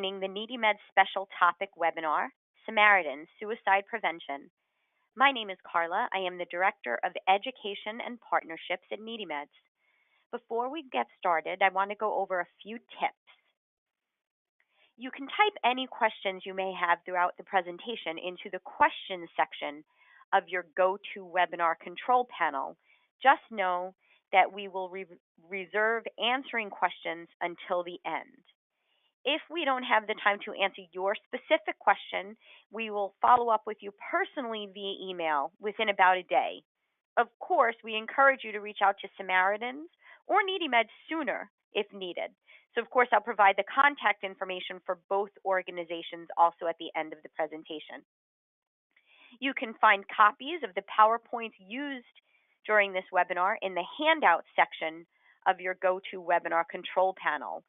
joining the NeedyMeds special topic webinar, Samaritans Suicide Prevention. My name is Carla. I am the Director of Education and Partnerships at NeedyMeds. Before we get started, I want to go over a few tips. You can type any questions you may have throughout the presentation into the questions section of your GoToWebinar control panel. Just know that we will reserve answering questions until the end. If we don't have the time to answer your specific question, we will follow up with you personally via email within about a day. Of course, we encourage you to reach out to Samaritans or NeedyMeds sooner if needed. So, of course, I'll provide the contact information for both organizations also at the end of the presentation. You can find copies of the PowerPoints used during this webinar in the Handouts section of your GoToWebinar control panel.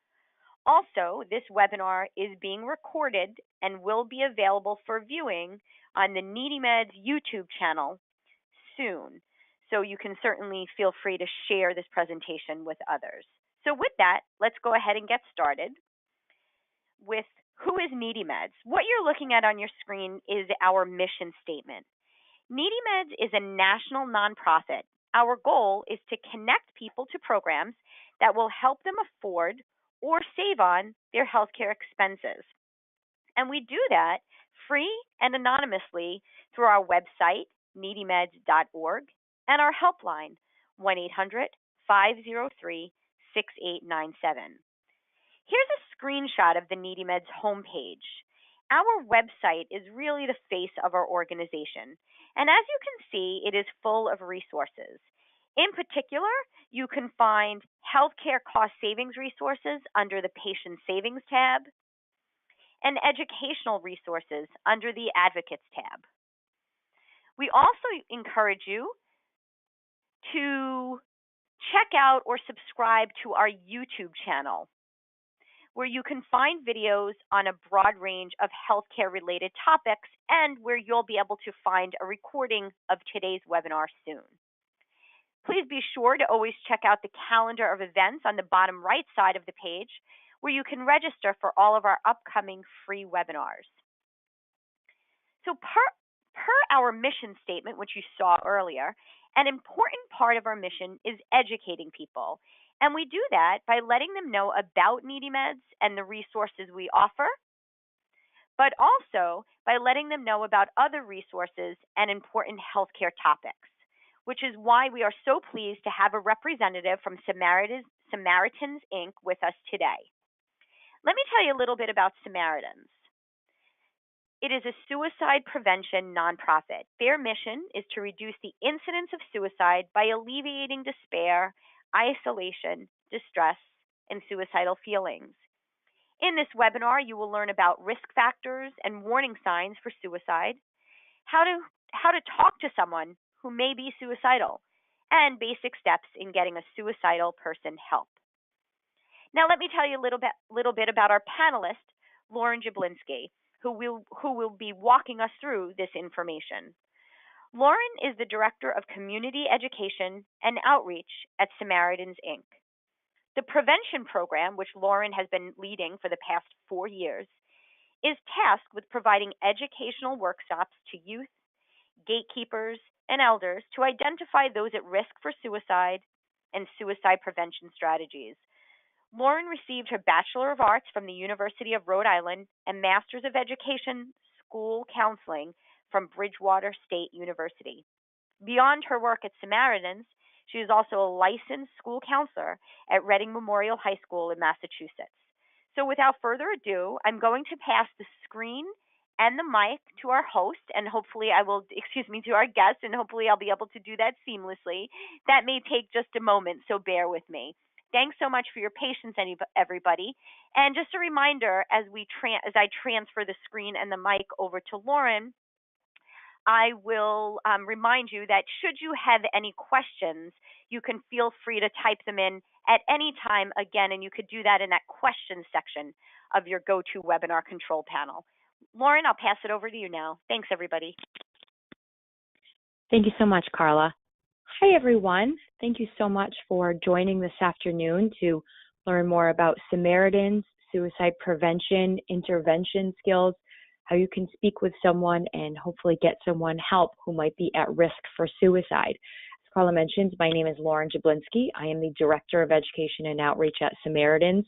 Also, this webinar is being recorded and will be available for viewing on the NeedyMeds YouTube channel soon. So you can certainly feel free to share this presentation with others. So with that, let's go ahead and get started with who is NeedyMeds. What you're looking at on your screen is our mission statement. NeedyMeds is a national nonprofit. Our goal is to connect people to programs that will help them afford or save on their healthcare expenses. And we do that free and anonymously through our website, needymeds.org, and our helpline, 1-800-503-6897. Here's a screenshot of the NeedyMeds homepage. Our website is really the face of our organization, and as you can see, it is full of resources. In particular, you can find healthcare cost savings resources under the Patient Savings tab and educational resources under the Advocates tab. We also encourage you to check out or subscribe to our YouTube channel, where you can find videos on a broad range of healthcare-related topics and where you'll be able to find a recording of today's webinar soon. Please be sure to always check out the calendar of events on the bottom right side of the page, where you can register for all of our upcoming free webinars. So per our mission statement, which you saw earlier, an important part of our mission is educating people. And we do that by letting them know about NeedyMeds and the resources we offer, but also by letting them know about other resources and important healthcare topics, which is why we are so pleased to have a representative from Samaritans Inc. with us today. Let me tell you a little bit about Samaritans. It is a suicide prevention nonprofit. Their mission is to reduce the incidence of suicide by alleviating despair, isolation, distress, and suicidal feelings. In this webinar, you will learn about risk factors and warning signs for suicide, how to talk to someone who may be suicidal, and basic steps in getting a suicidal person help. Now, let me tell you a little bit about our panelist, Lauren Jablinski, who will be walking us through this information. Lauren is the Director of Community Education and Outreach at Samaritans Inc. The prevention program, which Lauren has been leading for the past 4 years, is tasked with providing educational workshops to youth, gatekeepers, and elders to identify those at risk for suicide and suicide prevention strategies. Lauren received her Bachelor of Arts from the University of Rhode Island and Master's of Education School Counseling from Bridgewater State University. Beyond her work at Samaritans, she is also a licensed school counselor at Reading Memorial High School in Massachusetts. So without further ado, I'm going to pass the screen and the mic to our host, and hopefully to our guest, and hopefully I'll be able to do that seamlessly. That may take just a moment, so bear with me. Thanks so much for your patience, everybody. And just a reminder, as I transfer the screen and the mic over to Lauren, I will remind you that should you have any questions, you can feel free to type them in at any time again, and you could do that in that questions section of your GoToWebinar control panel. Lauren, I'll pass it over to you now. Thanks, everybody. Thank you so much, Carla. Hi, everyone. Thank you so much for joining this afternoon to learn more about Samaritans suicide prevention, intervention skills, how you can speak with someone and hopefully get someone help who might be at risk for suicide. As Carla mentioned, my name is Lauren Jablinski. I am the Director of Education and Outreach at Samaritans.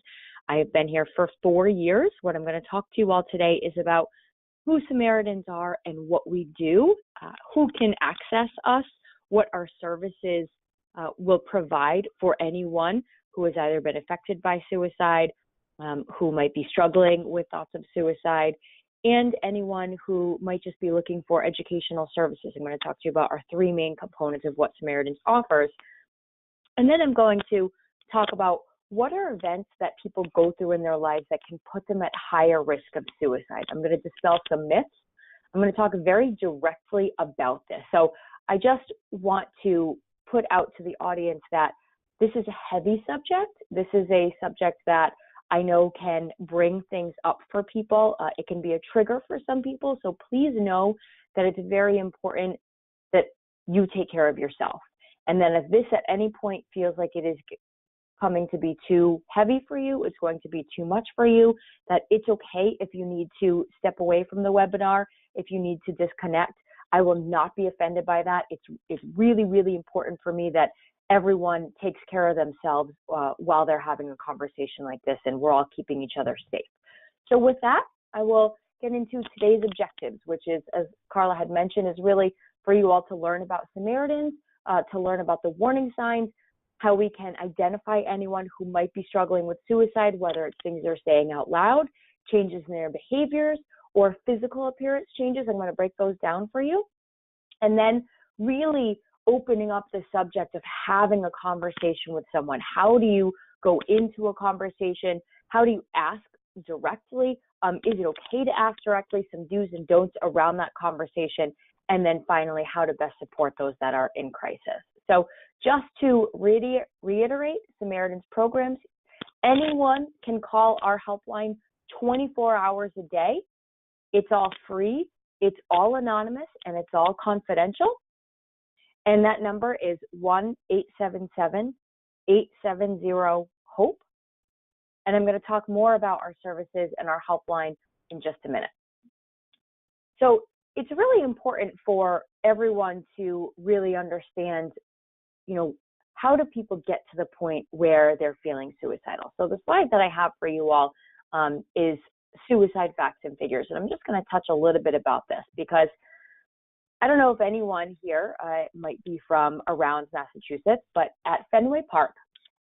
I have been here for 4 years. What I'm going to talk to you all today is about who Samaritans are and what we do, who can access us, what our services will provide for anyone who has either been affected by suicide, who might be struggling with thoughts of suicide, and anyone who might just be looking for educational services. I'm going to talk to you about our 3 main components of what Samaritans offers. And then I'm going to talk about what are events that people go through in their lives that can put them at higher risk of suicide. I'm going to dispel some myths. I'm going to talk very directly about this. So I just want to put out to the audience that this is a heavy subject. This is a subject that I know can bring things up for people. It can be a trigger for some people. So please know that it's very important that you take care of yourself. And then if this at any point feels like it is coming to be too heavy for you, it's going to be too much for you, that it's okay if you need to step away from the webinar, if you need to disconnect. I will not be offended by that. It's really, really important for me that everyone takes care of themselves while they're having a conversation like this, and we're all keeping each other safe. So with that, I will get into today's objectives, which is, as Carla had mentioned, is really for you all to learn about Samaritans, to learn about the warning signs, how we can identify anyone who might be struggling with suicide, whether it's things they're saying out loud, changes in their behaviors, or physical appearance changes. I'm going to break those down for you. And then really opening up the subject of having a conversation with someone. How do you go into a conversation? How do you ask directly? Is it okay to ask directly? Some do's and don'ts around that conversation. And then finally, how to best support those that are in crisis. So just to reiterate Samaritans programs, anyone can call our helpline 24 hours a day. It's all free, it's all anonymous, and it's all confidential. And that number is 1-877-870-HOPE. And I'm going to talk more about our services and our helpline in just a minute. So it's really important for everyone to really understand, how do people get to the point where they're feeling suicidal? So the slide that I have for you all is suicide facts and figures. And I'm just going to touch a little bit about this because I don't know if anyone here might be from around Massachusetts, but at Fenway Park,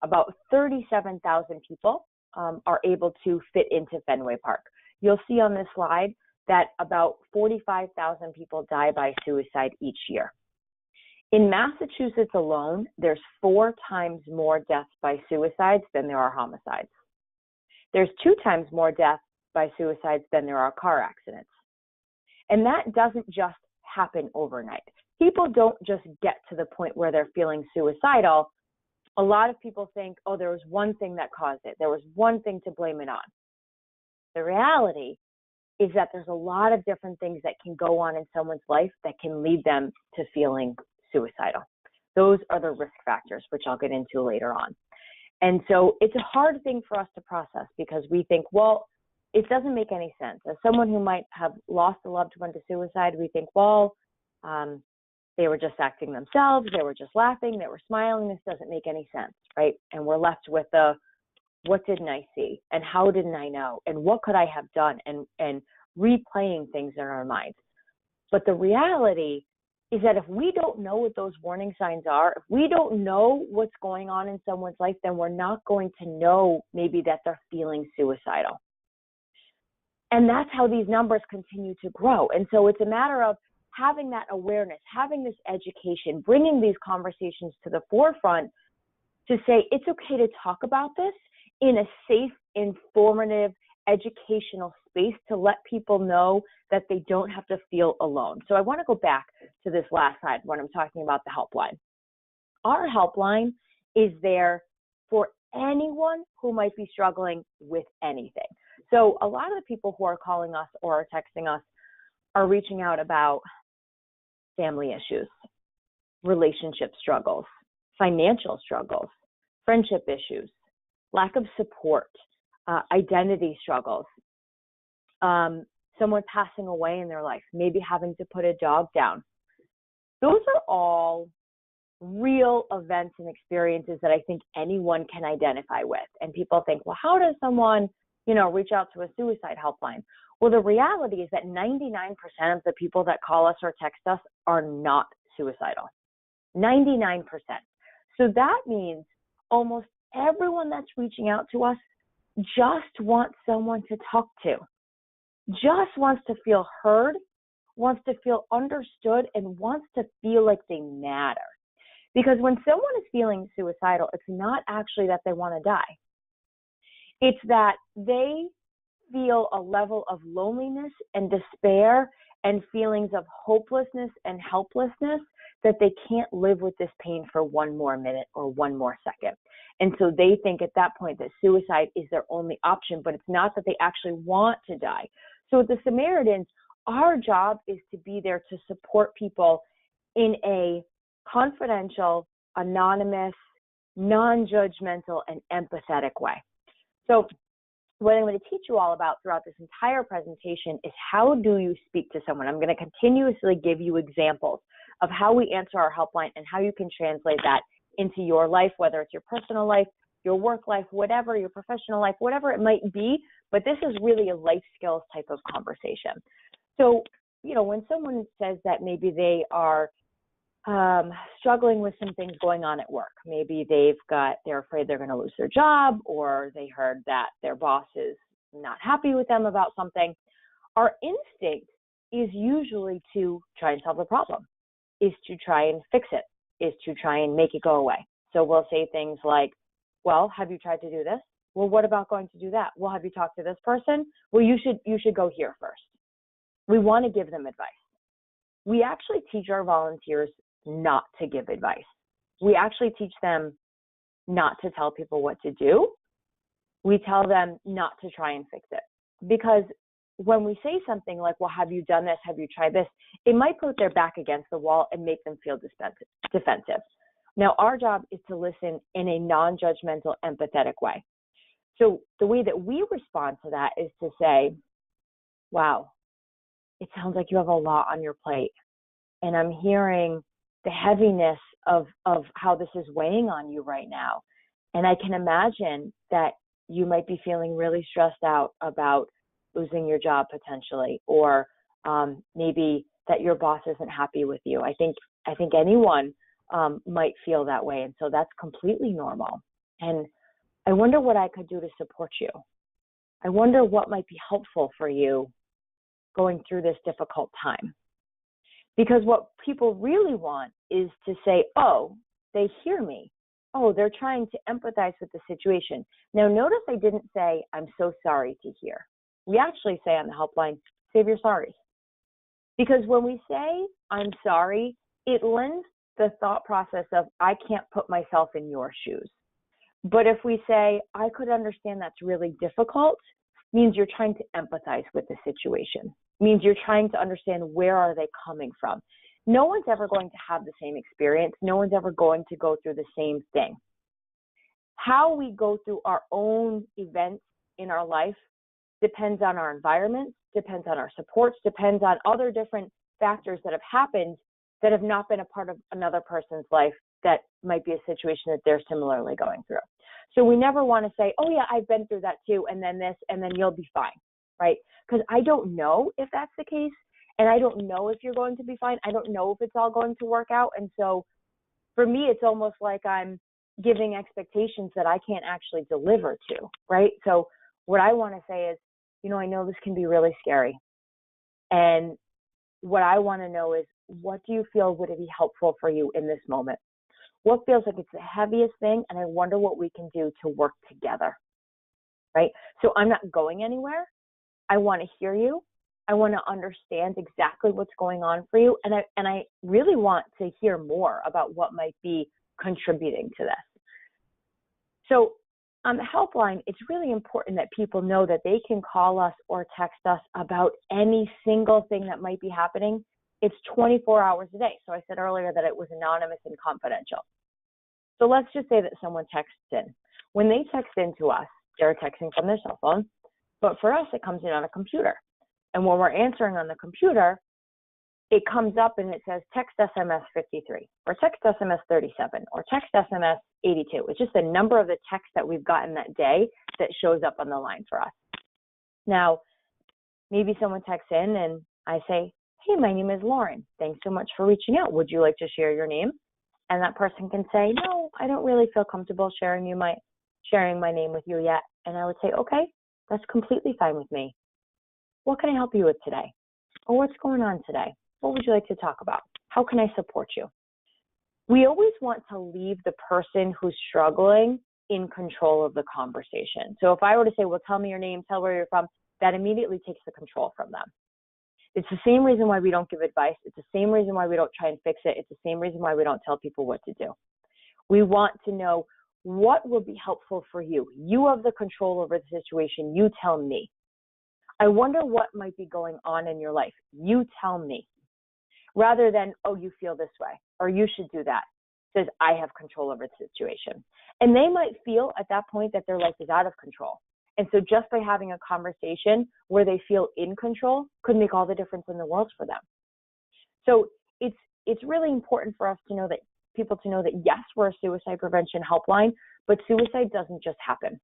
about 37,000 people are able to fit into Fenway Park. You'll see on this slide that about 45,000 people die by suicide each year. In Massachusetts alone, there's 4 times more deaths by suicides than there are homicides. There's 2 times more deaths by suicides than there are car accidents. And that doesn't just happen overnight. People don't just get to the point where they're feeling suicidal. A lot of people think, oh, there was one thing that caused it. There was one thing to blame it on. The reality is that there's a lot of different things that can go on in someone's life that can lead them to feeling suicidal. Those are the risk factors, which I'll get into later on. And so it's a hard thing for us to process because we think, well, it doesn't make any sense. As someone who might have lost a loved one to suicide, we think, well, they were just acting themselves, they were just laughing, they were smiling, this doesn't make any sense, right? And we're left with what didn't I see? And how didn't I know? And what could I have done? And replaying things in our minds. But the reality is that if we don't know what those warning signs are, if we don't know what's going on in someone's life, then we're not going to know maybe that they're feeling suicidal. And that's how these numbers continue to grow. And so it's a matter of having that awareness, having this education, bringing these conversations to the forefront to say it's okay to talk about this in a safe, informative, educational space to let people know that they don't have to feel alone. So I want to go back to this last slide when I'm talking about the helpline. Our helpline is there for anyone who might be struggling with anything. So a lot of the people who are calling us or are texting us are reaching out about family issues, relationship struggles, financial struggles, friendship issues, lack of support, identity struggles, someone passing away in their life, maybe having to put a dog down. Those are all real events and experiences that I think anyone can identify with. And people think, well, how does someone, reach out to a suicide helpline? Well, the reality is that 99% of the people that call us or text us are not suicidal. 99%. So that means almost everyone that's reaching out to us just wants someone to talk to, just wants to feel heard, wants to feel understood, and wants to feel like they matter. Because when someone is feeling suicidal, it's not actually that they want to die. It's that they feel a level of loneliness and despair and feelings of hopelessness and helplessness that they can't live with this pain for one more minute or one more second. And so they think at that point that suicide is their only option, but it's not that they actually want to die. So with the Samaritans, our job is to be there to support people in a confidential, anonymous, non-judgmental, and empathetic way. So what I'm going to teach you all about throughout this entire presentation is how do you speak to someone. I'm going to continuously give you examples of how we answer our helpline and how you can translate that into your life, whether it's your personal life, your work life, whatever, your professional life, whatever it might be. But this is really a life skills type of conversation. So, when someone says that maybe they are struggling with some things going on at work, maybe they're afraid they're going to lose their job, or they heard that their boss is not happy with them about something, our instinct is usually to try and solve the problem, is to try and fix it, is to try and make it go away. So we'll say things like, well, have you tried to do this? Well, what about going to do that? Well, have you talked to this person? Well, you should go here first. We want to give them advice. We actually teach our volunteers not to give advice. We actually teach them not to tell people what to do. We tell them not to try and fix it. Because when we say something like, well, have you done this? Have you tried this? It might put their back against the wall and make them feel defensive. Now, our job is to listen in a non-judgmental, empathetic way. So the way that we respond to that is to say, wow, it sounds like you have a lot on your plate. And I'm hearing the heaviness of how this is weighing on you right now. And I can imagine that you might be feeling really stressed out about losing your job potentially, or maybe that your boss isn't happy with you. I think anyone might feel that way. And so that's completely normal. And I wonder what I could do to support you. I wonder what might be helpful for you going through this difficult time. Because what people really want is to say, oh, they hear me. Oh, they're trying to empathize with the situation. Now, notice I didn't say, I'm so sorry to hear. We actually say on the helpline, save your sorries. Because when we say, I'm sorry, it lends the thought process of, I can't put myself in your shoes. But if we say, I could understand that's really difficult, means you're trying to empathize with the situation. Means you're trying to understand where are they coming from. No one's ever going to have the same experience. No one's ever going to go through the same thing. How we go through our own events in our life depends on our environment, depends on our supports, depends on other different factors that have happened that have not been a part of another person's life that might be a situation that they're similarly going through. So we never want to say, oh yeah, I've been through that too, and then this, and then you'll be fine, right? Because I don't know if that's the case, and I don't know if you're going to be fine. I don't know if it's all going to work out. And so for me, it's almost like I'm giving expectations that I can't actually deliver to, right? So what I want to say is, I know this can be really scary. And what I want to know is, what do you feel would it be helpful for you in this moment? What feels like it's the heaviest thing? And I wonder what we can do to work together, right? So I'm not going anywhere. I want to hear you. I want to understand exactly what's going on for you. And I really want to hear more about what might be contributing to this. So on the helpline, it's really important that people know that they can call us or text us about any single thing that might be happening. It's 24 hours a day. So I said earlier that it was anonymous and confidential. So let's just say that someone texts in. When they text in to us, they're texting from their cell phone. But for us, it comes in on a computer. And when we're answering on the computer, it comes up and it says text SMS 53 or text SMS 37 or text SMS 82. It's just the number of the text that we've gotten that day that shows up on the line for us. Now, maybe someone texts in and I say, hey, my name is Lauren. Thanks so much for reaching out. Would you like to share your name? And that person can say, no, I don't really feel comfortable sharing my name with you yet. And I would say, okay, that's completely fine with me. What can I help you with today? Or what's going on today? What would you like to talk about? How can I support you? We always want to leave the person who's struggling in control of the conversation. So if I were to say, well, tell me your name, tell where you're from, that immediately takes the control from them. It's the same reason why we don't give advice. It's the same reason why we don't try and fix it. It's the same reason why we don't tell people what to do. We want to know what will be helpful for you. You have the control over the situation. You tell me. I wonder what might be going on in your life. You tell me. Rather than, oh, you feel this way, or you should do that. It says, I have control over the situation. And they might feel at that point that their life is out of control. And so just by having a conversation where they feel in control could make all the difference in the world for them. So it's really important for us to know that people to know that, yes, we're a suicide prevention helpline, but suicide doesn't just happen.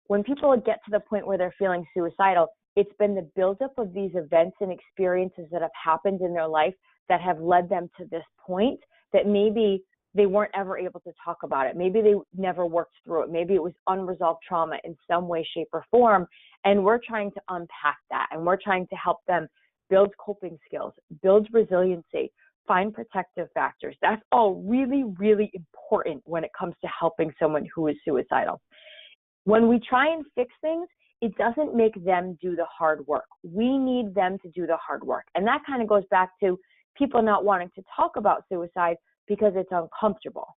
When people get to the point where they're feeling suicidal, it's been the buildup of these events and experiences that have happened in their life that have led them to this point that maybe they weren't ever able to talk about it. Maybe they never worked through it. Maybe it was unresolved trauma in some way, shape, or form. And we're trying to unpack that. And we're trying to help them build coping skills, build resiliency, find protective factors. That's all really, really important when it comes to helping someone who is suicidal. When we try and fix things, it doesn't make them do the hard work. We need them to do the hard work. And that kind of goes back to people not wanting to talk about suicide because it's uncomfortable.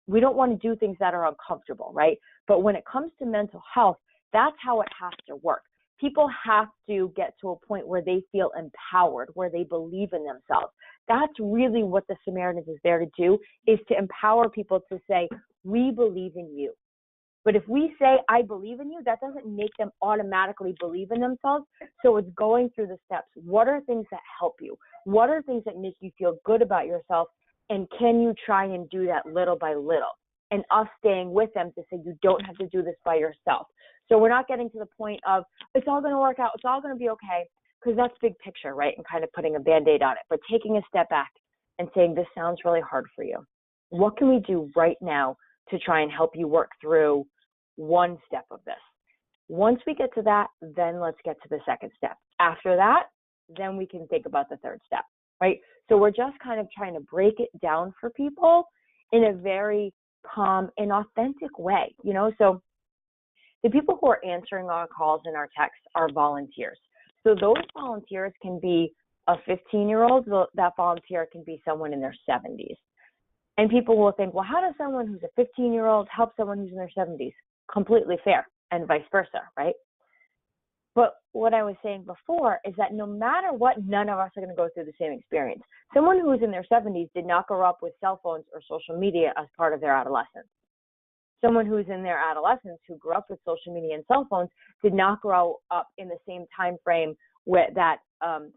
We don't want to do things that are uncomfortable, right? But when it comes to mental health, that's how it has to work. People have to get to a point where they feel empowered, where they believe in themselves. That's really what the Samaritans is there to do, is to empower people to say, we believe in you. But if we say, I believe in you, that doesn't make them automatically believe in themselves. So it's going through the steps. What are things that help you? What are things that make you feel good about yourself? And can you try and do that little by little? And us staying with them to say, you don't have to do this by yourself. So we're not getting to the point of, it's all going to work out, it's all going to be okay, because that's big picture, right? And kind of putting a Band-Aid on it. But taking a step back and saying, this sounds really hard for you. What can we do right now to try and help you work through one step of this? Once we get to that, then let's get to the second step. After that, then we can think about the third step, right? So we're just kind of trying to break it down for people in a very calm and authentic way, you know? So the people who are answering our calls and our texts are volunteers. So those volunteers can be a 15-year-old, that volunteer can be someone in their 70s. And people will think, well, how does someone who's a 15-year-old help someone who's in their 70s? Completely fair, and vice versa, right? But what I was saying before is that no matter what, none of us are going to go through the same experience. Someone who is in their 70s did not grow up with cell phones or social media as part of their adolescence. Someone who's in their adolescence who grew up with social media and cell phones did not grow up in the same time frame that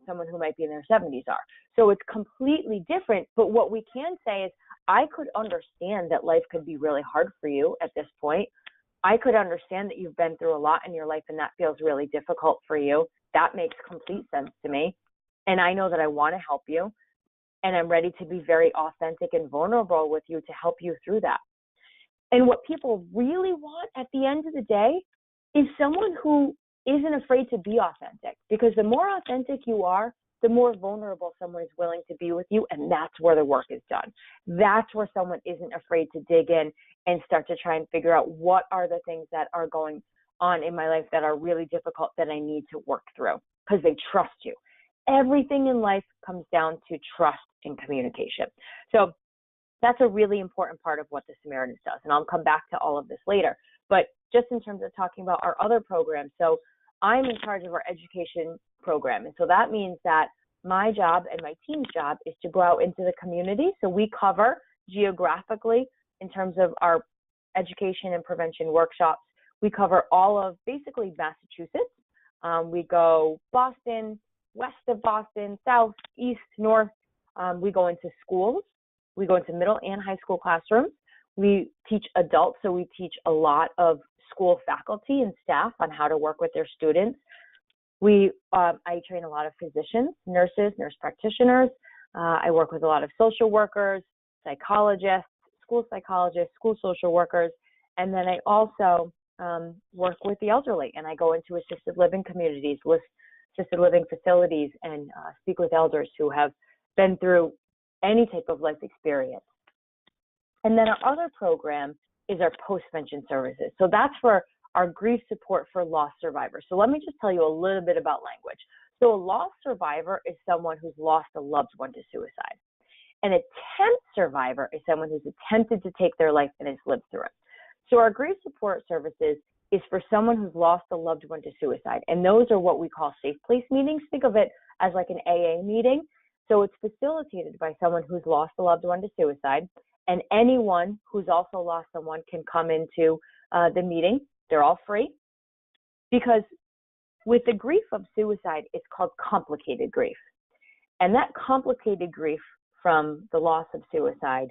someone who might be in their 70s are. So it's completely different. But what we can say is, I could understand that life could be really hard for you at this point. I could understand that you've been through a lot in your life and that feels really difficult for you. That makes complete sense to me. And I know that I want to help you. And I'm ready to be very authentic and vulnerable with you to help you through that. And what people really want at the end of the day is someone who isn't afraid to be authentic. Because the more authentic you are, the more vulnerable someone is willing to be with you, and that's where the work is done. That's where someone isn't afraid to dig in and start to try and figure out what are the things that are going on in my life that are really difficult that I need to work through, because they trust you. Everything in life comes down to trust and communication. So that's a really important part of what the Samaritans does, and I'll come back to all of this later. But just in terms of talking about our other programs, so I'm in charge of our education program. And so that means that my job and my team's job is to go out into the community. So we cover geographically in terms of our education and prevention workshops. We cover all of basically Massachusetts. We go Boston, west of Boston, south, east, north. We go into schools. We go into middle and high school classrooms. We teach adults, so we teach a lot of school faculty and staff on how to work with their students. I train a lot of physicians, nurses, nurse practitioners. I work with a lot of social workers, psychologists, school social workers, and then I also work with the elderly, and I go into assisted living communities, with assisted living facilities, and speak with elders who have been through any type of life experience. And then our other program is our post-vention services. So that's for our grief support for loss survivors. So let me just tell you a little bit about language. So a loss survivor is someone who's lost a loved one to suicide. An attempt survivor is someone who's attempted to take their life and has lived through it. So our grief support services is for someone who's lost a loved one to suicide. And those are what we call safe place meetings. Think of it as like an AA meeting. So it's facilitated by someone who's lost a loved one to suicide. And anyone who's also lost someone can come into the meeting. They're all free. Because with the grief of suicide, it's called complicated grief. And that complicated grief from the loss of suicide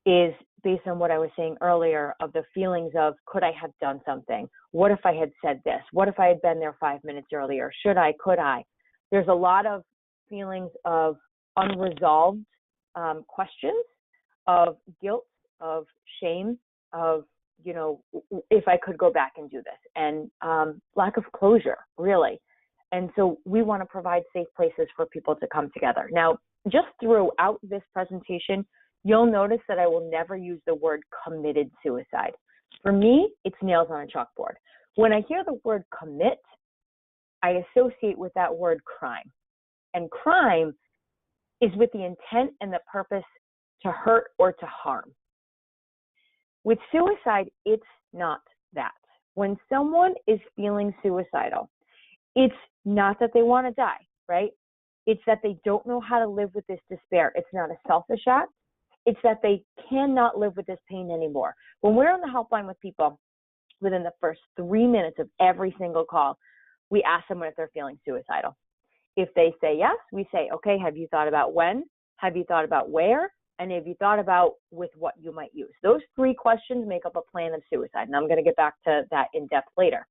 is based on what I was saying earlier of the feelings of, could I have done something? What if I had said this? What if I had been there 5 minutes earlier? Should I? Could I? There's a lot of feelings of unresolved questions, of guilt, of shame, of, if I could go back and do this, and lack of closure, really. And so we want to provide safe places for people to come together. Now, just throughout this presentation, you'll notice that I will never use the word committed suicide. For me, it's nails on a chalkboard. When I hear the word commit, I associate with that word crime. And crime is with the intent and the purpose to hurt or to harm. With suicide, it's not that. When someone is feeling suicidal, it's not that they want to die, right? It's that they don't know how to live with this despair. It's not a selfish act. It's that they cannot live with this pain anymore. When we're on the helpline with people, within the first 3 minutes of every single call, we ask someone if they're feeling suicidal. If they say yes, we say, okay, have you thought about when? Have you thought about where? And have you thought about with what you might use? Those 3 questions make up a plan of suicide. And I'm going to get back to that in depth later.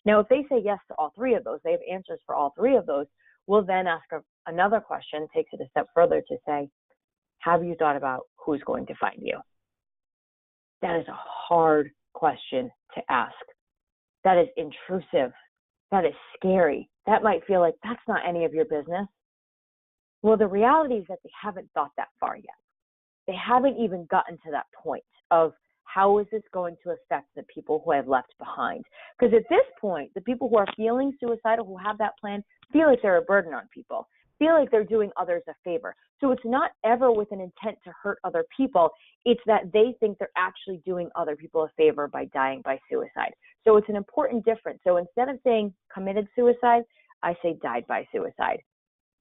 Now, if they say yes to all 3 of those, they have answers for all 3 of those, we'll then ask another question, takes it a step further to say, have you thought about who's going to find you? That is a hard question to ask. That is intrusive. That is scary. That might feel like that's not any of your business. Well, the reality is that they haven't thought that far yet. They haven't even gotten to that point of how is this going to affect the people who I've left behind? Because at this point, the people who are feeling suicidal, who have that plan, feel like they're a burden on people, feel like they're doing others a favor. So it's not ever with an intent to hurt other people. It's that they think they're actually doing other people a favor by dying by suicide. So it's an important difference. So instead of saying committed suicide, I say died by suicide.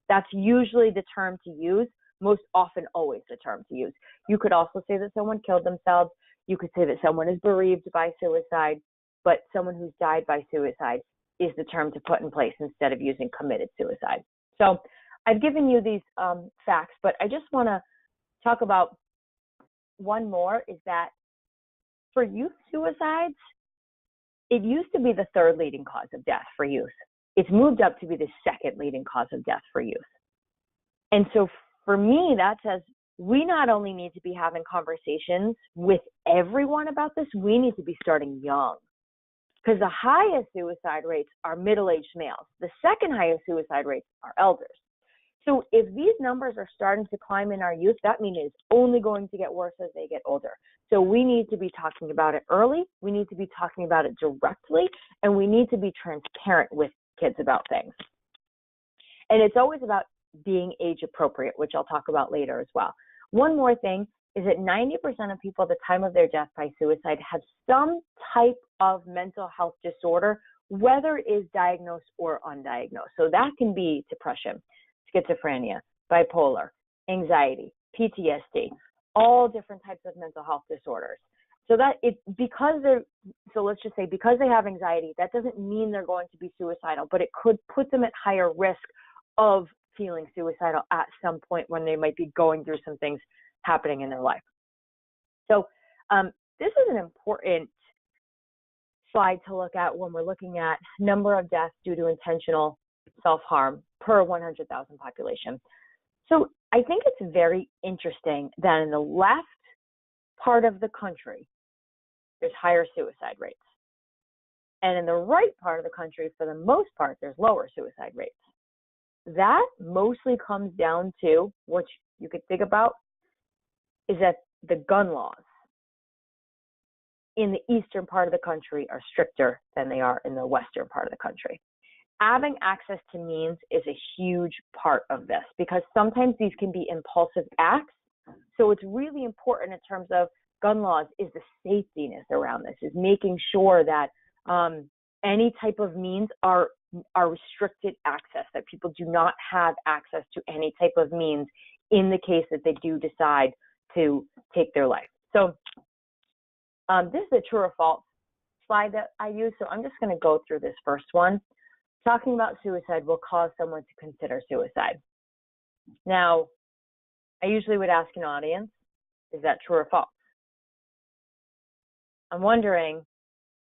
That's usually the term to use, most often always the term to use. You could also say that someone killed themselves. You could say that someone is bereaved by suicide, but someone who's died by suicide is the term to put in place instead of using committed suicide. So I've given you these facts, but I just want to talk about one more, is that for youth suicides, it used to be the 3rd leading cause of death for youth. It's moved up to be the 2nd leading cause of death for youth. And so for me, that says we not only need to be having conversations with everyone about this, we need to be starting young. Because the highest suicide rates are middle-aged males. The 2nd highest suicide rates are elders. So if these numbers are starting to climb in our youth, that means it's only going to get worse as they get older. So we need to be talking about it early. We need to be talking about it directly, and we need to be transparent with kids about things. And it's always about being age appropriate, which I'll talk about later as well. One more thing is that 90% of people at the time of their death by suicide have some type of mental health disorder, whether it is diagnosed or undiagnosed. So that can be depression, schizophrenia, bipolar, anxiety, PTSD, all different types of mental health disorders. So let's just say because they have anxiety, that doesn't mean they're going to be suicidal, but it could put them at higher risk of feeling suicidal at some point when they might be going through some things happening in their life. So this is an important slide to look at when we're looking at number of deaths due to intentional self-harm per 100,000 population. So I think it's very interesting that in the left part of the country, there's higher suicide rates. And in the right part of the country, for the most part, there's lower suicide rates. That mostly comes down to, which you could think about, is that the gun laws in the eastern part of the country are stricter than they are in the western part of the country. Having access to means is a huge part of this because sometimes these can be impulsive acts. So it's really important in terms of gun laws is the safetyness around this, is making sure that any type of means are restricted access, that people do not have access to any type of means in the case that they do decide to take their life. So this is a true or false slide that I use. So I'm just going to go through this first one. Talking about suicide will cause someone to consider suicide. Now, I usually would ask an audience, is that true or false? I'm wondering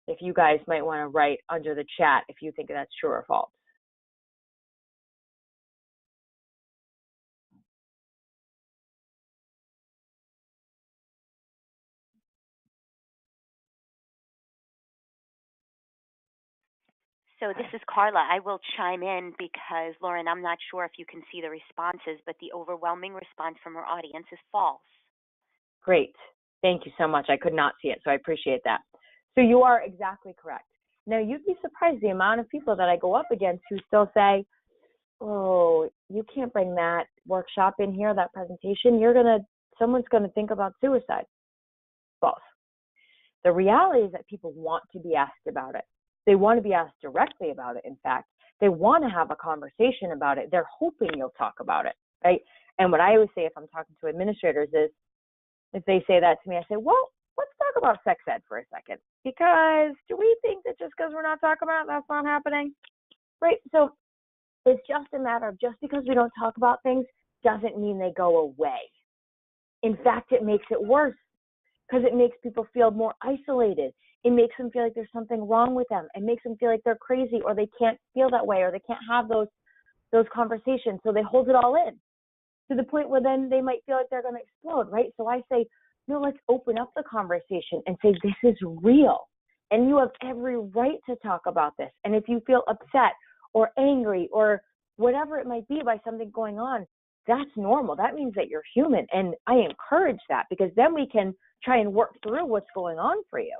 if you guys might want to write under the chat if you think that's true or false. So this is Carla. I will chime in because, Lauren, I'm not sure if you can see the responses, but the overwhelming response from our audience is false. Great. Thank you so much. I could not see it, so I appreciate that. So you are exactly correct. Now, you'd be surprised the amount of people that I go up against who still say, oh, you can't bring that workshop in here, that presentation. Someone's going to think about suicide. False. The reality is that people want to be asked about it. They want to be asked directly about it, in fact. They want to have a conversation about it. They're hoping you'll talk about it, right? And what I always say if I'm talking to administrators is, if they say that to me, I say, well, let's talk about sex ed for a second. Because do we think that just because we're not talking about it, that's not happening? Right? So it's just a matter of just because we don't talk about things doesn't mean they go away. In fact, it makes it worse because it makes people feel more isolated. It makes them feel like there's something wrong with them. It makes them feel like they're crazy or they can't feel that way or they can't have those conversations. So they hold it all in to the point where then they might feel like they're going to explode, right? So I say, no, let's open up the conversation and say, this is real. And you have every right to talk about this. And if you feel upset or angry or whatever it might be by something going on, that's normal. That means that you're human. And I encourage that because then we can try and work through what's going on for you.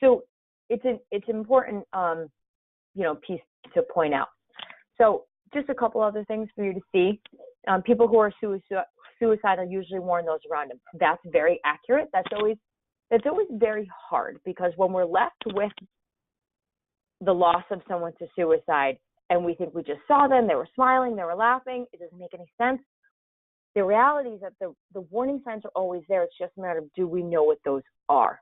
So it's an important, piece to point out. So just a couple other things for you to see. People who are suicidal usually warn those around them. That's very accurate. That's always very hard because when we're left with the loss of someone to suicide and we think we just saw them, they were smiling, they were laughing, it doesn't make any sense. The reality is that the warning signs are always there. It's just a matter of do we know what those are.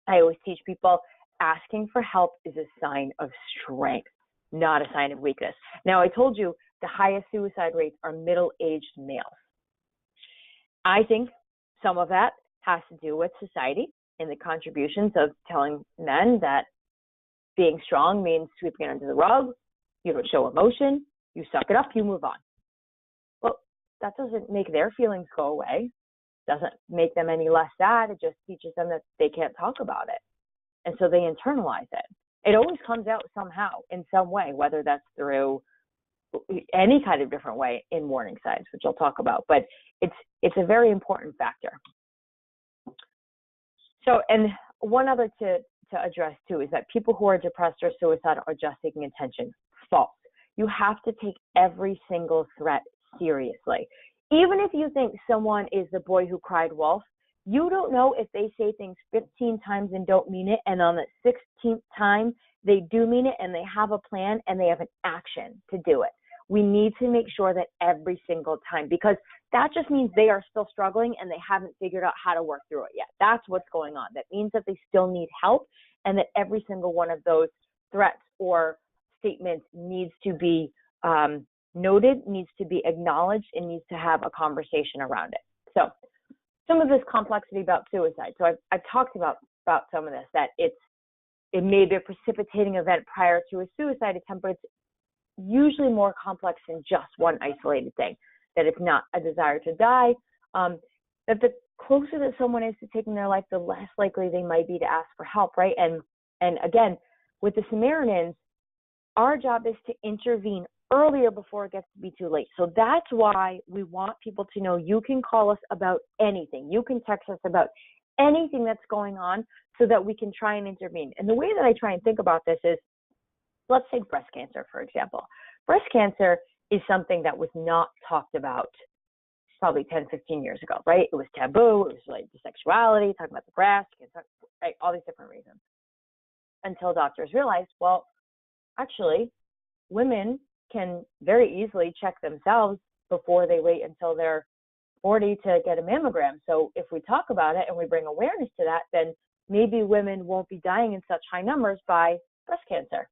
I always teach people asking for help is a sign of strength, not a sign of weakness. Now, I told you the highest suicide rates are middle-aged males. I think some of that has to do with society and the contributions of telling men that being strong means sweeping it under the rug, you don't show emotion, you suck it up, you move on. Well, that doesn't make their feelings go away, doesn't make them any less sad, it just teaches them that they can't talk about it. And so they internalize it. It always comes out somehow, in some way, whether that's through any kind of different way in warning signs, which I'll talk about, but it's a very important factor. So, and one other to address too is that people who are depressed or suicidal are just seeking attention. False. You have to take every single threat seriously. Even if you think someone is the boy who cried wolf, you don't know if they say things 15 times and don't mean it, and on the 16th time they do mean it and they have a plan and they have an action to do it. We need to make sure that every single time, because that just means they are still struggling and they haven't figured out how to work through it yet. That's what's going on. That means that they still need help, and that every single one of those threats or statements needs to be noted, needs to be acknowledged, and needs to have a conversation around it. So some of this complexity about suicide. So I've talked about some of this, that it may be a precipitating event prior to a suicide attempt, but it's usually more complex than just one isolated thing, that it's not a desire to die, that the closer that someone is to taking their life, the less likely they might be to ask for help, right? And again, with the Samaritans, our job is to intervene earlier before it gets to be too late. So that's why we want people to know you can call us about anything. You can text us about anything that's going on so that we can try and intervene. And the way that I try and think about this is, let's take breast cancer, for example. Breast cancer is something that was not talked about probably 10, 15 years ago, right? It was taboo. It was related to sexuality, talking about the breast, right? All these different reasons. Until doctors realized, well, actually, women can very easily check themselves before they wait until they're 40 to get a mammogram. So if we talk about it and we bring awareness to that, then maybe women won't be dying in such high numbers by breast cancer.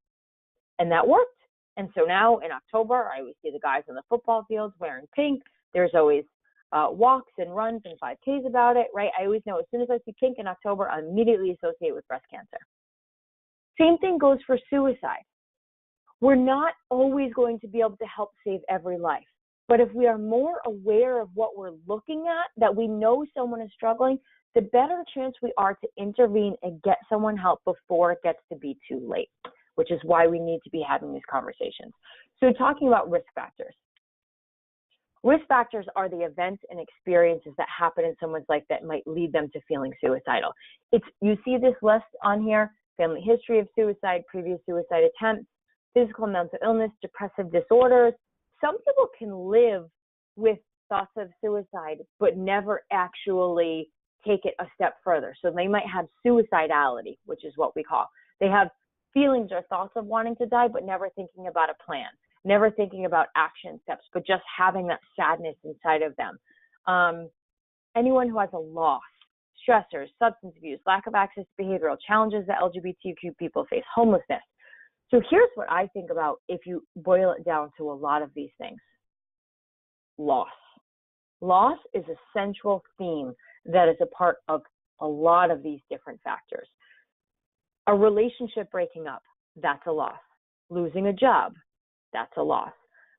And that worked. And so now in October, I always see the guys on the football fields wearing pink. There's always walks and runs and 5Ks about it, right? I always know as soon as I see pink in October, I immediately associate with breast cancer. Same thing goes for suicide. We're not always going to be able to help save every life. But if we are more aware of what we're looking at, that we know someone is struggling, the better chance we are to intervene and get someone help before it gets to be too late, which is why we need to be having these conversations. So talking about risk factors. Risk factors are the events and experiences that happen in someone's life that might lead them to feeling suicidal. You see this list on here: family history of suicide, previous suicide attempts, physical and mental illness, depressive disorders. Some people can live with thoughts of suicide but never actually take it a step further. So they might have suicidality, which is what we call. They have feelings or thoughts of wanting to die but never thinking about a plan, never thinking about action steps, but just having that sadness inside of them. Anyone who has a loss, stressors, substance abuse, lack of access to behavioral challenges that LGBTQ people face, homelessness. So here's what I think about if you boil it down to a lot of these things. Loss. Loss is a central theme that is a part of a lot of these different factors. A relationship breaking up, that's a loss. Losing a job, that's a loss.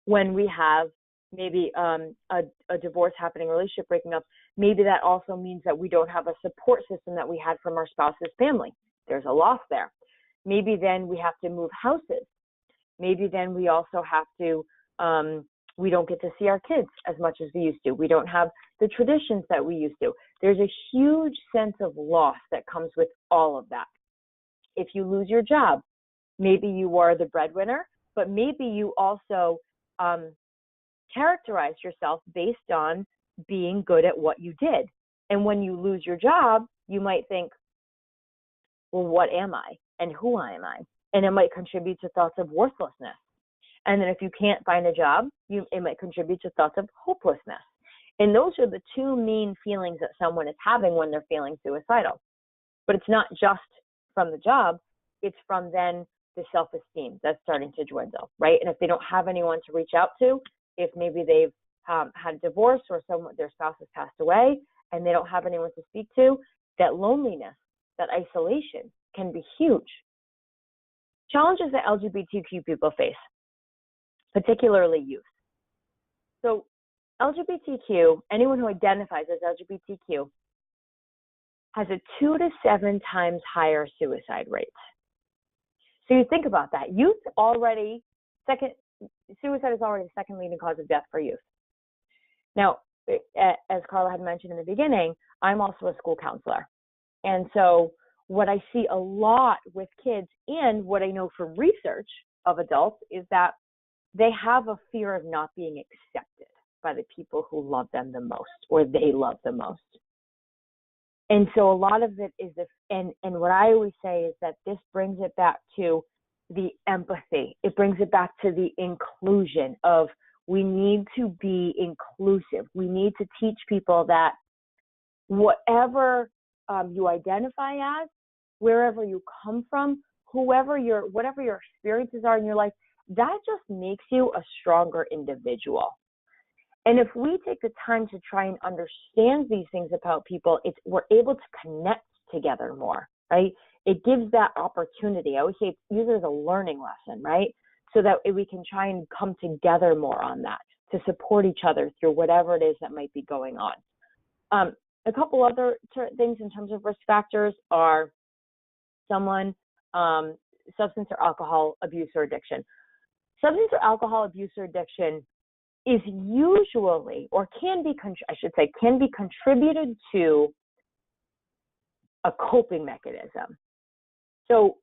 When we have maybe a divorce happening, a relationship breaking up, maybe that also means that we don't have a support system that we had from our spouse's family. There's a loss there. Maybe then we have to move houses. Maybe then we also have to, we don't get to see our kids as much as we used to. We don't have the traditions that we used to. There's a huge sense of loss that comes with all of that. If you lose your job, maybe you were the breadwinner, but maybe you also characterized yourself based on being good at what you did. And when you lose your job, you might think, well, what am I and who am I? And it might contribute to thoughts of worthlessness. And then if you can't find a job, it might contribute to thoughts of hopelessness. And those are the two main feelings that someone is having when they're feeling suicidal. But it's not just from the job, it's from then the self-esteem that's starting to dwindle, right? And if they don't have anyone to reach out to, if maybe they've had a divorce or their spouse has passed away and they don't have anyone to speak to, that loneliness, that isolation can be huge. Challenges that LGBTQ people face, particularly youth. So LGBTQ, anyone who identifies as LGBTQ, has a 2 to 7 times higher suicide rate. So you think about that. Suicide is already the second leading cause of death for youth. Now, as Carla had mentioned in the beginning, I'm also a school counselor. And so what I see a lot with kids and what I know from research of adults is that they have a fear of not being accepted by the people who love them the most or they love the most. And so a lot of it is this, and what I always say is that this brings it back to the empathy. It brings it back to the inclusion of we need to be inclusive. We need to teach people that whatever you identify as, wherever you come from, whatever your experiences are in your life, that just makes you a stronger individual. And if we take the time to try and understand these things about people, we're able to connect together more, right? It gives that opportunity. I always say use it as a learning lesson, right? So that we can try and come together more on that to support each other through whatever it is that might be going on. A couple other things in terms of risk factors are someone, substance or alcohol abuse or addiction. Substance or alcohol abuse or addiction is usually, or can be contributed to a coping mechanism. So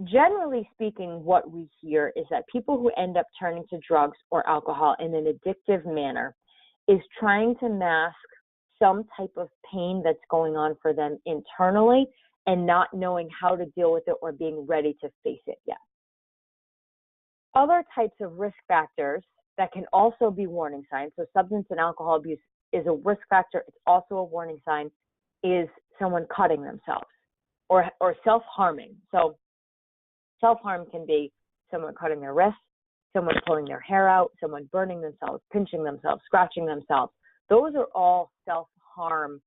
generally speaking, what we hear is that people who end up turning to drugs or alcohol in an addictive manner is trying to mask some type of pain that's going on for them internally and not knowing how to deal with it or being ready to face it yet. Other types of risk factors that can also be warning signs, so substance and alcohol abuse is a risk factor, it's also a warning sign, is someone cutting themselves or self-harming. So self-harm can be someone cutting their wrists, someone pulling their hair out, someone burning themselves, pinching themselves, scratching themselves. Those are all self-harm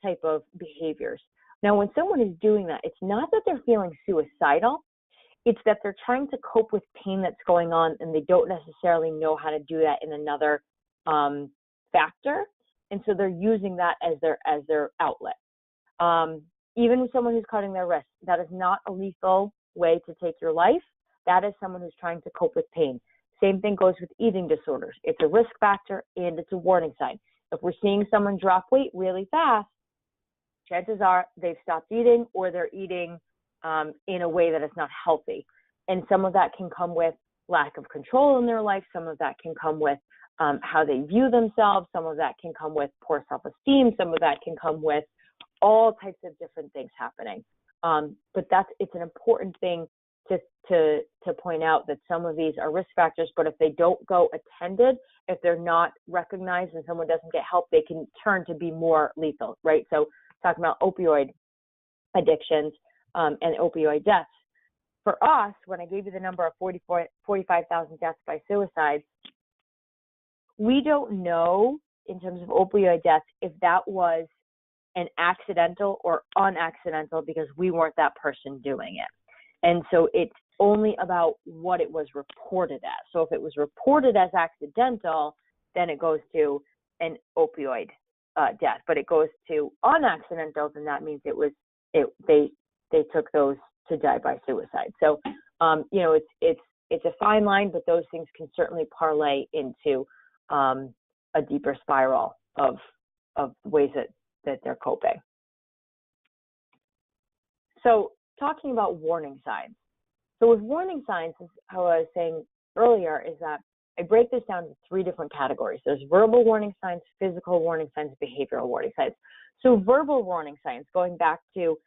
type of behaviors. Now, when someone is doing that, it's not that they're feeling suicidal. It's that they're trying to cope with pain that's going on and they don't necessarily know how to do that in another factor. And so they're using that as their outlet. Even with someone who's cutting their wrist, that is not a lethal way to take your life. That is someone who's trying to cope with pain. Same thing goes with eating disorders. It's a risk factor and it's a warning sign. If we're seeing someone drop weight really fast, chances are they've stopped eating or they're eating in a way that is not healthy. And some of that can come with lack of control in their life. Some of that can come with how they view themselves. Some of that can come with poor self-esteem. Some of that can come with all types of different things happening. But it's an important thing to point out that some of these are risk factors, but if they don't go attended, if they're not recognized and someone doesn't get help, they can turn to be more lethal, right? So talking about opioid addictions and opioid deaths. For us, when I gave you the number of 45,000 deaths by suicide, we don't know in terms of opioid deaths if that was an accidental or unaccidental because we weren't that person doing it. And so it's only about what it was reported as. So if it was reported as accidental, then it goes to an opioid death. But it goes to unaccidental, then that means they took those to die by suicide. So it's a fine line, but those things can certainly parlay into a deeper spiral of ways that they're coping. So talking about warning signs. So with warning signs, how I was saying earlier, is that I break this down into 3 different categories. There's verbal warning signs, physical warning signs, behavioral warning signs. So verbal warning signs, going back to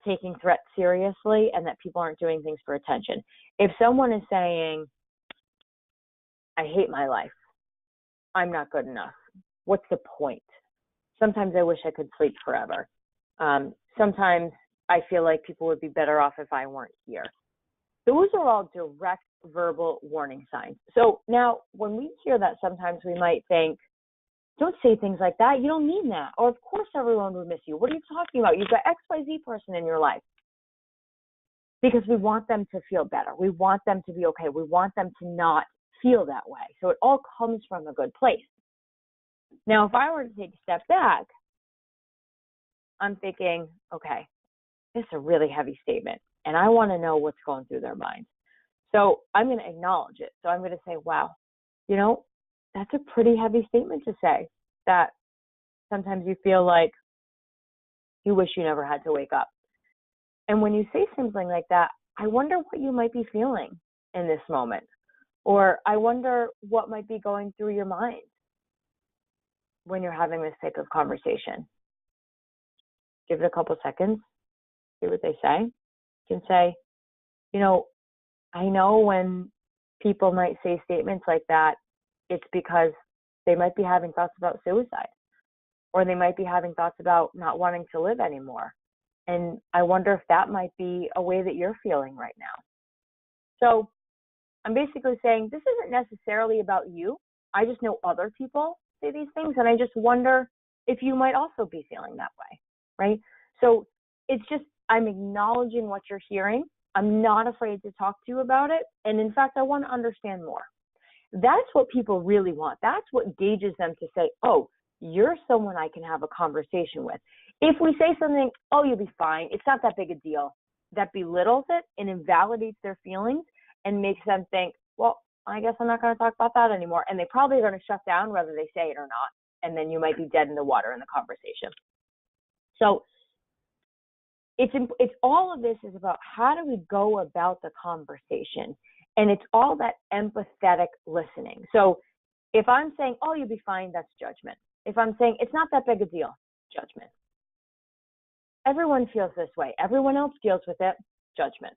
taking threats seriously and that people aren't doing things for attention. If someone is saying, I hate my life, I'm not good enough, what's the point? Sometimes I wish I could sleep forever. Sometimes I feel like people would be better off if I weren't here. Those are all direct verbal warning signs. So now when we hear that, sometimes we might think, don't say things like that. You don't mean that. Or of course everyone would miss you. What are you talking about? You've got XYZ person in your life. Because we want them to feel better. We want them to be okay. We want them to not feel that way. So it all comes from a good place. Now, if I were to take a step back, I'm thinking, okay, this is a really heavy statement, and I want to know what's going through their minds. So I'm going to acknowledge it. So I'm going to say, wow, that's a pretty heavy statement to say, that sometimes you feel like you wish you never had to wake up. And when you say something like that, I wonder what you might be feeling in this moment. Or I wonder what might be going through your mind when you're having this type of conversation. Give it a couple seconds, see what they say. You can say, I know when people might say statements like that, it's because they might be having thoughts about suicide, or they might be having thoughts about not wanting to live anymore. And I wonder if that might be a way that you're feeling right now. So I'm basically saying this isn't necessarily about you. I just know other people say these things, and I just wonder if you might also be feeling that way, right? So it's just, I'm acknowledging what you're hearing. I'm not afraid to talk to you about it. And in fact, I want to understand more. That's what people really want. That's what gauges them to say, oh, you're someone I can have a conversation with. If we say something, oh, you'll be fine, it's not that big a deal, that belittles it and invalidates their feelings and makes them think, well, I guess I'm not going to talk about that anymore. And they probably are going to shut down whether they say it or not. And then you might be dead in the water in the conversation. So it's all of this is about how do we go about the conversation. And it's all that empathetic listening. So if I'm saying, oh, you'll be fine, that's judgment. If I'm saying it's not that big a deal, judgment. Everyone feels this way. Everyone else deals with it, judgment.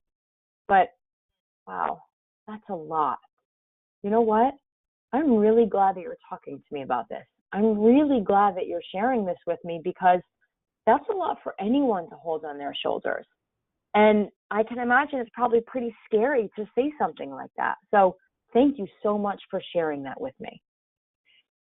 But wow, that's a lot. You know what? I'm really glad that you're talking to me about this. I'm really glad that you're sharing this with me, because that's a lot for anyone to hold on their shoulders. And I can imagine it's probably pretty scary to say something like that. So thank you so much for sharing that with me.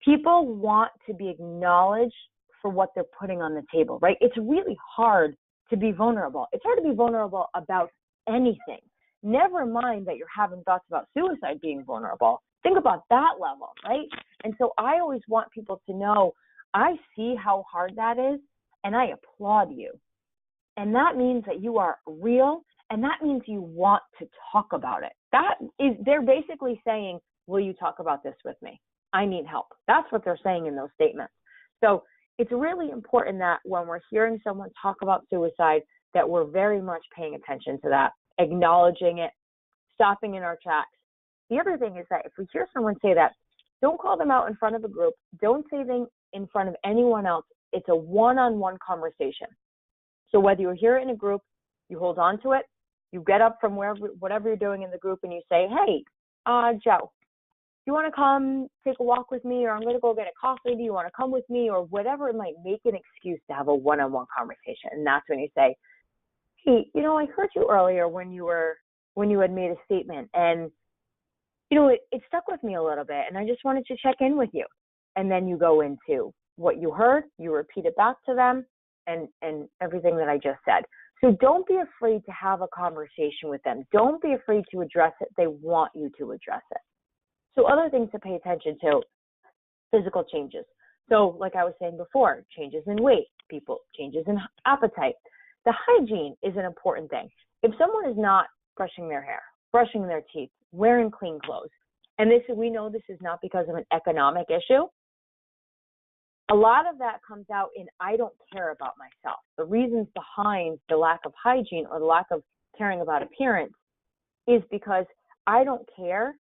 People want to be acknowledged for what they're putting on the table, right? It's really hard to be vulnerable. It's hard to be vulnerable about anything. Never mind that you're having thoughts about suicide being vulnerable. Think about that level, right? And so I always want people to know, I see how hard that is, and I applaud you. And that means that you are real, and that means you want to talk about it. They're basically saying, will you talk about this with me? I need help. That's what they're saying in those statements. So it's really important that when we're hearing someone talk about suicide, that we're very much paying attention to that, acknowledging it, stopping in our tracks. The other thing is that if we hear someone say that, don't call them out in front of a group. Don't say them in front of anyone else. It's a one-on-one conversation. So whether you hear it in a group, you hold on to it, you get up from whatever you're doing in the group, and you say, hey, Joe, do you want to come take a walk with me, or I'm going to go get a coffee, do you want to come with me, or whatever it might, make an excuse to have a one-on-one conversation. And that's when you say, hey, I heard you earlier when you had made a statement, and it stuck with me a little bit, and I just wanted to check in with you. And then you go into what you heard, you repeat it back to them, and everything that I just said. So don't be afraid to have a conversation with them. Don't be afraid to address it. They want you to address it. So other things to pay attention to, physical changes. So like I was saying before, changes in weight, changes in appetite. The hygiene is an important thing. If someone is not brushing their hair, brushing their teeth, wearing clean clothes, and we know this is not because of an economic issue, a lot of that comes out in I don't care about myself. The reasons behind the lack of hygiene or the lack of caring about appearance is because I don't care.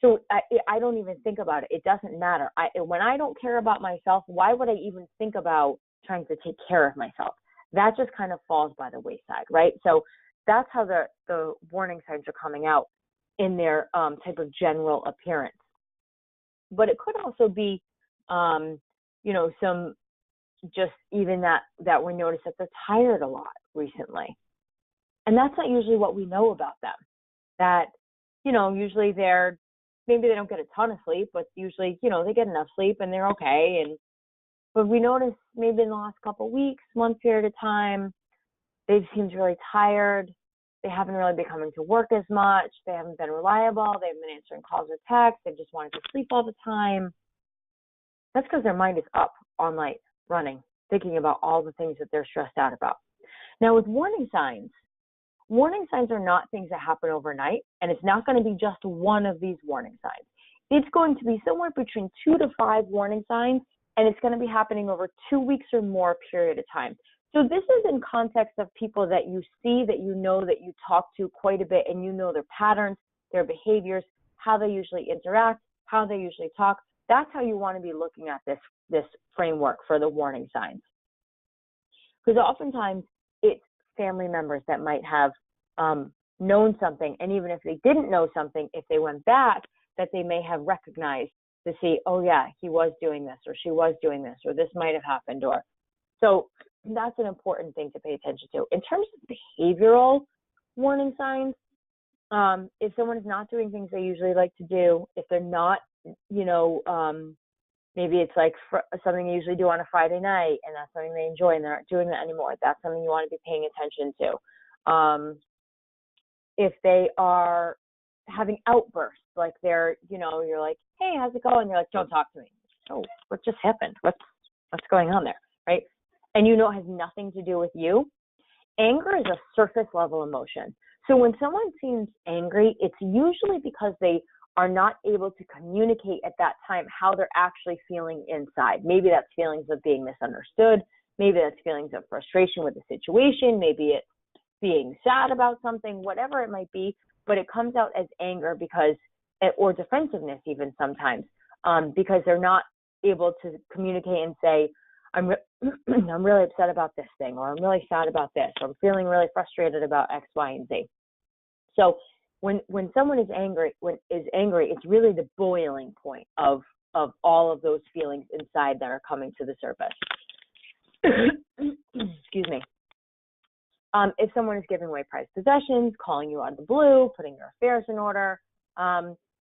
So I don't even think about it. It doesn't matter. When I don't care about myself, why would I even think about trying to take care of myself? That just kind of falls by the wayside, right? So that's how the warning signs are coming out in their type of general appearance. But it could also be, some just even that we notice that they're tired a lot recently. And that's not usually what we know about them. That, usually maybe they don't get a ton of sleep, but usually, they get enough sleep and they're okay. But we notice maybe in the last couple of weeks, month period of time, they've seemed really tired. They haven't really been coming to work as much. They haven't been reliable. They haven't been answering calls or texts. They've just wanted to sleep all the time. That's because their mind is up all night, running, thinking about all the things that they're stressed out about. Now, with warning signs are not things that happen overnight, and it's not going to be just one of these warning signs. It's going to be somewhere between 2 to 5 warning signs, and it's going to be happening over 2 weeks or more period of time. So this is in context of people that you see, that you know, that you talk to quite a bit, and you know their patterns, their behaviors, how they usually interact, how they usually talk. That's how you want to be looking at this framework for the warning signs. Because oftentimes it's family members that might have known something, and even if they didn't know something, if they went back, that they may have recognized to see, oh yeah, he was doing this, or she was doing this, or this might have happened, or so that's an important thing to pay attention to. In terms of behavioral warning signs, if someone is not doing things they usually like to do, if they're not, maybe it's like something they usually do on a Friday night and that's something they enjoy and they're not doing that anymore, that's something you want to be paying attention to. If they are having outbursts, like they're, you're like, hey, how's it going? You're like, don't talk to me. Oh, what just happened? What's going on there, right? And it has nothing to do with you. Anger is a surface level emotion. So when someone seems angry, it's usually because they are not able to communicate at that time how they're actually feeling inside. Maybe that's feelings of being misunderstood. Maybe that's feelings of frustration with the situation. Maybe it's being sad about something, whatever it might be, but it comes out as anger or defensiveness even sometimes, because they're not able to communicate and say, I'm really upset about this thing, or I'm really sad about this, or I'm feeling really frustrated about X, Y, and Z. So when someone is angry, it's really the boiling point of all of those feelings inside that are coming to the surface. Excuse me. If someone is giving away prized possessions, calling you out of the blue, putting your affairs in order,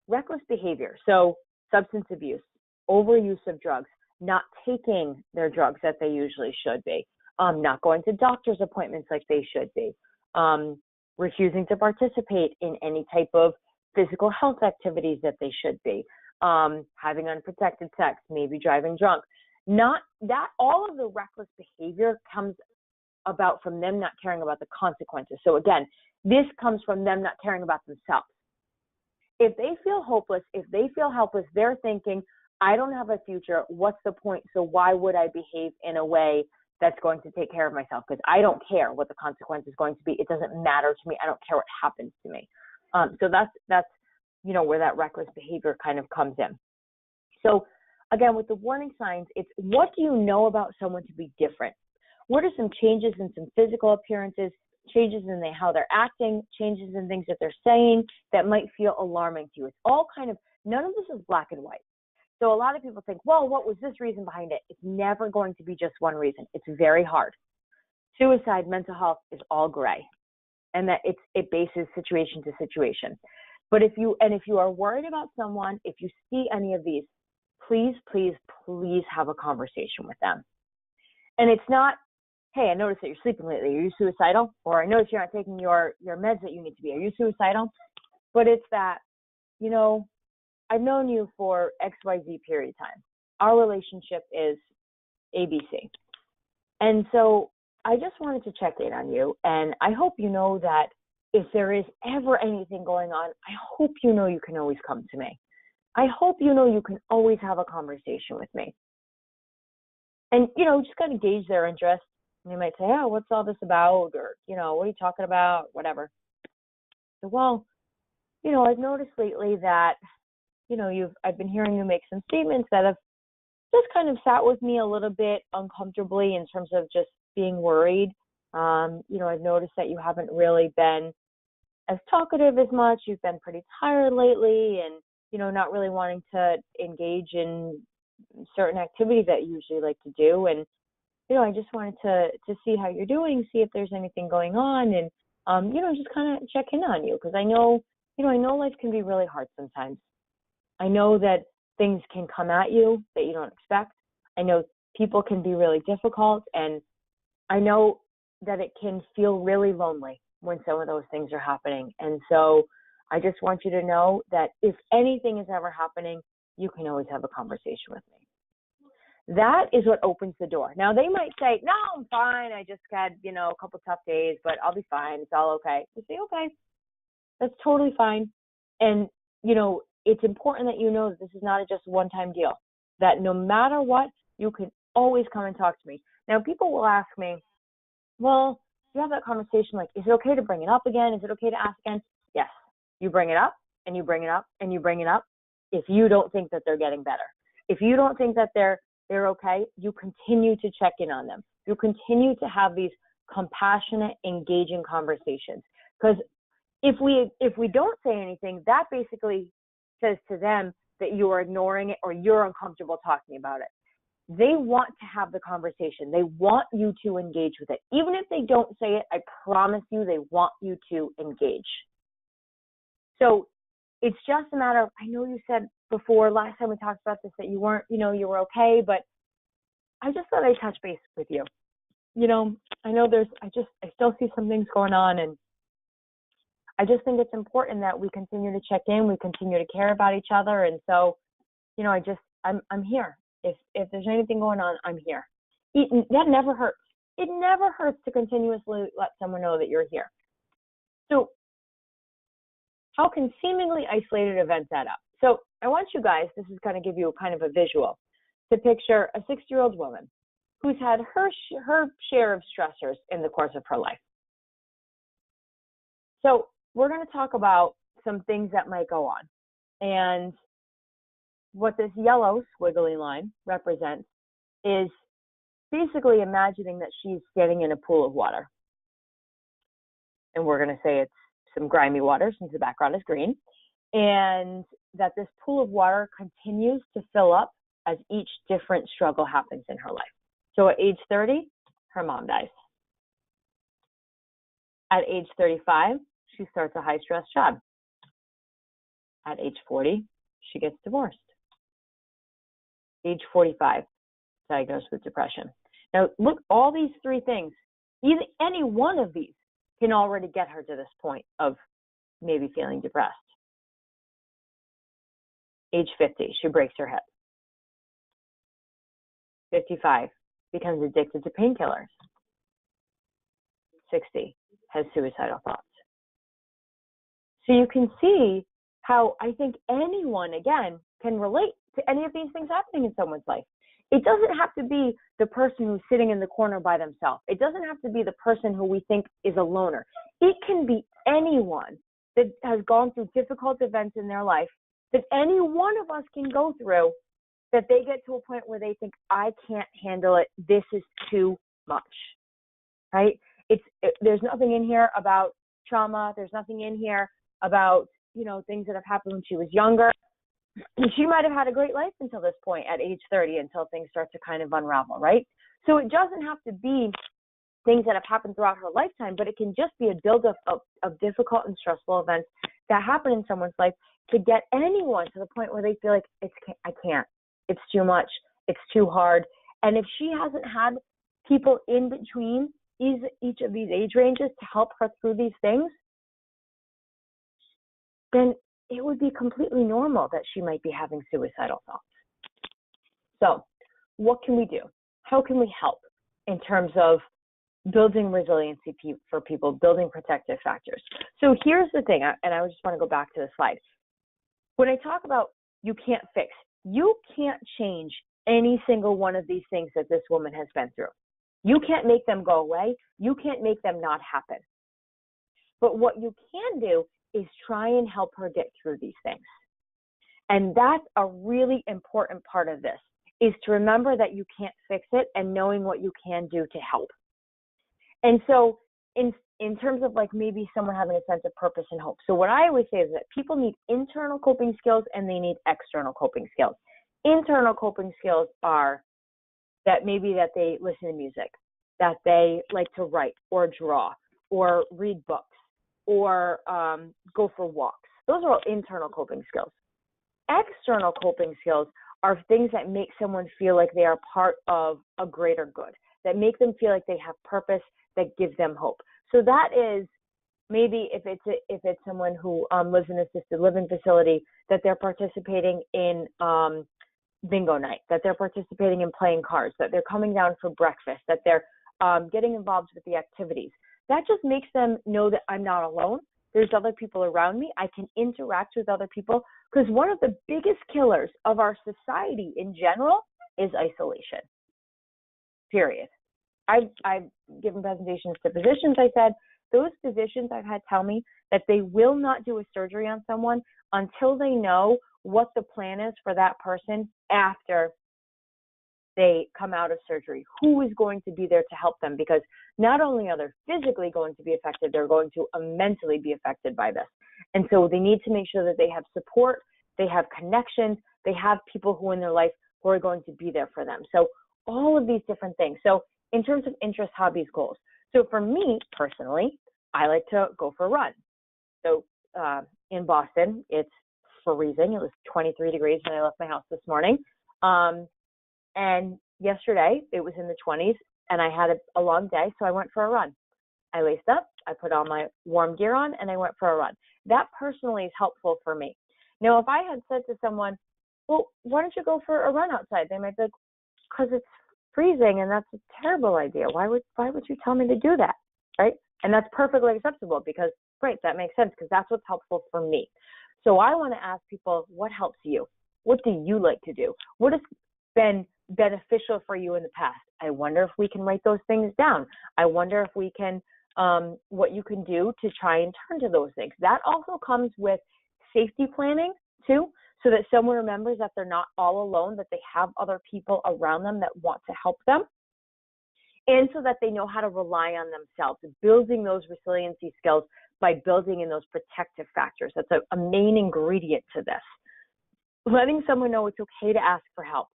reckless behavior, so substance abuse, overuse of drugs, not taking their drugs that they usually should be, not going to doctor's appointments like they should be, refusing to participate in any type of physical health activities that they should be, having unprotected sex, maybe driving drunk. Not that all of the reckless behavior comes about from them not caring about the consequences. So again, this comes from them not caring about themselves. If they feel hopeless, if they feel helpless, they're thinking, I don't have a future. What's the point? So why would I behave in a way that's going to take care of myself? Because I don't care what the consequence is going to be. It doesn't matter to me. I don't care what happens to me. So that's where that reckless behavior kind of comes in. So again, with the warning signs, it's what do you know about someone to be different? What are some changes in some physical appearances, changes in how they're acting, changes in things that they're saying that might feel alarming to you? It's all none of this is black and white. So a lot of people think, well, what was this reason behind it? It's never going to be just one reason. It's very hard. Suicide, mental health is all gray, and that it bases situation to situation. But if you are worried about someone, if you see any of these, please, please, please have a conversation with them. And it's not, hey, I noticed that you're sleeping lately. Are you suicidal? Or I noticed you're not taking your meds that you need to be. Are you suicidal? But it's that, I've known you for XYZ period of time. Our relationship is ABC. And so I just wanted to check in on you. And I hope you know that if there is ever anything going on, I hope you know you can always come to me. I hope you know you can always have a conversation with me. And, just kind of gauge their interest. And they might say, oh, what's all this about? Or, what are you talking about? Whatever. So, well, I've noticed lately that, I've been hearing you make some statements that have just kind of sat with me a little bit uncomfortably in terms of just being worried. I've noticed that you haven't really been as talkative as much. You've been pretty tired lately and, not really wanting to engage in certain activities that you usually like to do. And, I just wanted to see how you're doing, see if there's anything going on, and, just kind of check in on you, because I know life can be really hard sometimes. I know that things can come at you that you don't expect. I know people can be really difficult, and I know that it can feel really lonely when some of those things are happening. And so I just want you to know that if anything is ever happening, you can always have a conversation with me. That is what opens the door. Now, they might say, no, I'm fine. I just had, a couple tough days, but I'll be fine. It's all okay. You say, okay, that's totally fine. And, it's important that you know that this is not a just one-time deal, that no matter what, you can always come and talk to me. Now, people will ask me, well, you have that conversation, like, is it okay to bring it up again? Is it okay to ask again? Yes. You bring it up, and you bring it up, and you bring it up if you don't think that they're getting better. If you don't think that they're okay, you continue to check in on them. You continue to have these compassionate, engaging conversations. Because If we don't say anything, that basically says to them that you are ignoring it or you're uncomfortable talking about it. They want to have the conversation. They want you to engage with it. Even if they don't say it, I promise you they want you to engage. So it's just a matter of, I know you said before, last time we talked about this, that you weren't, you were okay, but I just thought I'd touch base with you. I know I still see some things going on, and I just think it's important that we continue to check in, we continue to care about each other. And so, I'm here. If there's anything going on, I'm here. That never hurts. It never hurts to continuously let someone know that you're here. So how can seemingly isolated events add up? So I want you guys, this is going to give you kind of a visual, to picture a 60-year-old woman who's had her share of stressors in the course of her life. So we're going to talk about some things that might go on. And what this yellow squiggly line represents is basically imagining that she's standing in a pool of water. And we're going to say it's some grimy water since the background is green. And that this pool of water continues to fill up as each different struggle happens in her life. So at age 30, her mom dies. At age 35, she starts a high-stress job. At age 40, she gets divorced. Age 45, diagnosed with depression. Now, look, all these three things, any one of these can already get her to this point of maybe feeling depressed. Age 50, she breaks her hip. 55, becomes addicted to painkillers. 60, has suicidal thoughts. So you can see how I think anyone, again, can relate to any of these things happening in someone's life. It doesn't have to be the person who's sitting in the corner by themselves. It doesn't have to be the person who we think is a loner. It can be anyone that has gone through difficult events in their life that any one of us can go through, that they get to a point where they think, I can't handle it. This is too much, right? There's nothing in here about trauma. There's nothing in here about, things that have happened when she was younger. She might have had a great life until this point at age 30, until things start to kind of unravel, right? So it doesn't have to be things that have happened throughout her lifetime, but it can just be a buildup of difficult and stressful events that happen in someone's life to get anyone to the point where they feel like, I can't, it's too much, it's too hard. And if she hasn't had people in between each of these age ranges to help her through these things, then it would be completely normal that she might be having suicidal thoughts. So what can we do? How can we help in terms of building resiliency for people, building protective factors? So here's the thing, and I just want to go back to the slide. When I talk about you can't fix, you can't change any single one of these things that this woman has been through. You can't make them go away. You can't make them not happen. But what you can do is try and help her get through these things. And that's a really important part of this, is to remember that you can't fix it and knowing what you can do to help. And so in terms of like maybe someone having a sense of purpose and hope. So what I always say is that people need internal coping skills and they need external coping skills. Internal coping skills are that they listen to music, that they like to write or draw or read books or go for walks. Those are all internal coping skills. External coping skills are things that make someone feel like they are part of a greater good, that make them feel like they have purpose, that gives them hope. So that is maybe if it's someone who lives in an assisted living facility, that they're participating in bingo night, that they're participating in playing cards, that they're coming down for breakfast, that they're getting involved with the activities. That just makes them know that I'm not alone. There's other people around me. I can interact with other people, because one of the biggest killers of our society in general is isolation, period. I've given presentations to physicians. I said, those physicians I've had tell me that they will not do a surgery on someone until they know what the plan is for that person after they come out of surgery? Who is going to be there to help them? Because not only are they physically going to be affected, they're going to mentally be affected by this. And so they need to make sure that they have support, they have connections, they have people who in their life who are going to be there for them. So all of these different things. So in terms of interests, hobbies, goals. So for me personally, I like to go for a run. So in Boston, it's freezing. It was 23 degrees when I left my house this morning. And yesterday it was in the 20s and I had a long day, so I went for a run. I laced up, I put all my warm gear on, and I went for a run. That personally is helpful for me. Now, if I had said to someone, well, why don't you go for a run outside? They might be like, because it's freezing and that's a terrible idea. Why would you tell me to do that, right? And that's perfectly acceptable because, great, that makes sense because that's what's helpful for me. So I want to ask people, what helps you? What do you like to do? What has been beneficial for you in the past? I wonder if we can write those things down. I wonder if we can, what you can do to try and turn to those things. That also comes with safety planning too, so that someone remembers that they're not all alone, that they have other people around them that want to help them, and so that they know how to rely on themselves, building those resiliency skills by building in those protective factors. That's a main ingredient to this. Letting someone know it's okay to ask for help.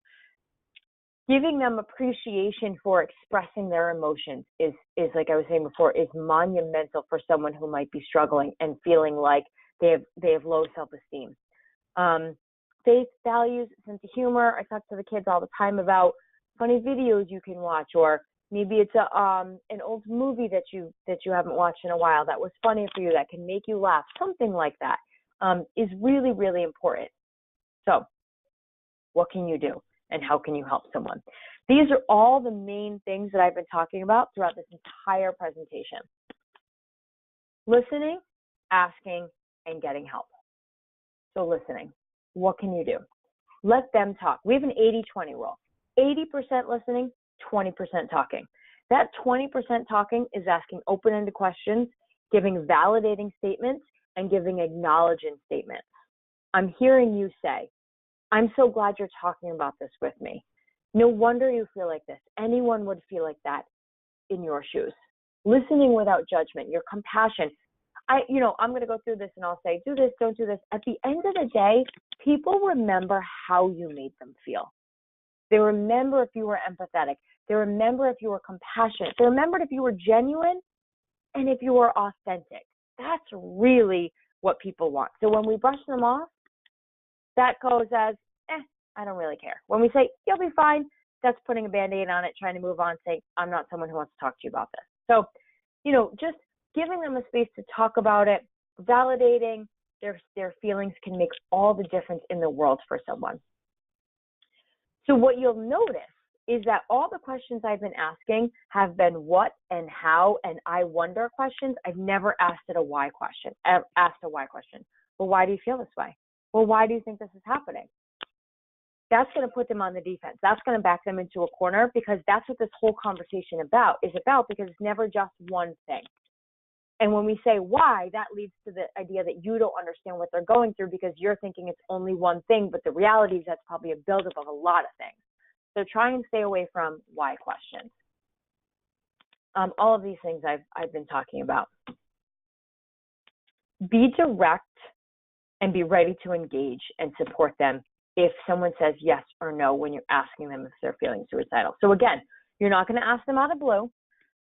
Giving them appreciation for expressing their emotions is like I was saying before, is monumental for someone who might be struggling and feeling like they have low self-esteem. Faith, values, sense of humor. I talk to the kids all the time about funny videos you can watch, or maybe it's an old movie that you haven't watched in a while that was funny for you, that can make you laugh. Something like that is really, really important. So what can you do and how can you help someone? These are all the main things that I've been talking about throughout this entire presentation. Listening, asking, and getting help. So listening, what can you do? Let them talk. We have an 80-20 rule. 80% listening, 20% talking. That 20% talking is asking open-ended questions, giving validating statements, and giving acknowledging statements. I'm hearing you say, I'm so glad you're talking about this with me. No wonder you feel like this. Anyone would feel like that in your shoes. Listening without judgment, your compassion. I'm going to go through this and I'll say, do this, don't do this. At the end of the day, people remember how you made them feel. They remember if you were empathetic. They remember if you were compassionate. They remembered if you were genuine and if you were authentic. That's really what people want. So when we brush them off, that goes as, I don't really care. When we say, you'll be fine, that's putting a Band-Aid on it, trying to move on, saying, I'm not someone who wants to talk to you about this. So, just giving them a space to talk about it, validating their feelings can make all the difference in the world for someone. So what you'll notice is that all the questions I've been asking have been what and how and I wonder questions. I've never asked a why question. Well, why do you feel this way? Well, why do you think this is happening? That's going to put them on the defense. That's going to back them into a corner, because that's what this whole conversation is about, because it's never just one thing. And when we say why, that leads to the idea that you don't understand what they're going through because you're thinking it's only one thing, but the reality is that's probably a buildup of a lot of things. So try and stay away from why questions. All of these things I've been talking about. Be direct and be ready to engage and support them if someone says yes or no when you're asking them if they're feeling suicidal. So again, you're not going to ask them out of the blue.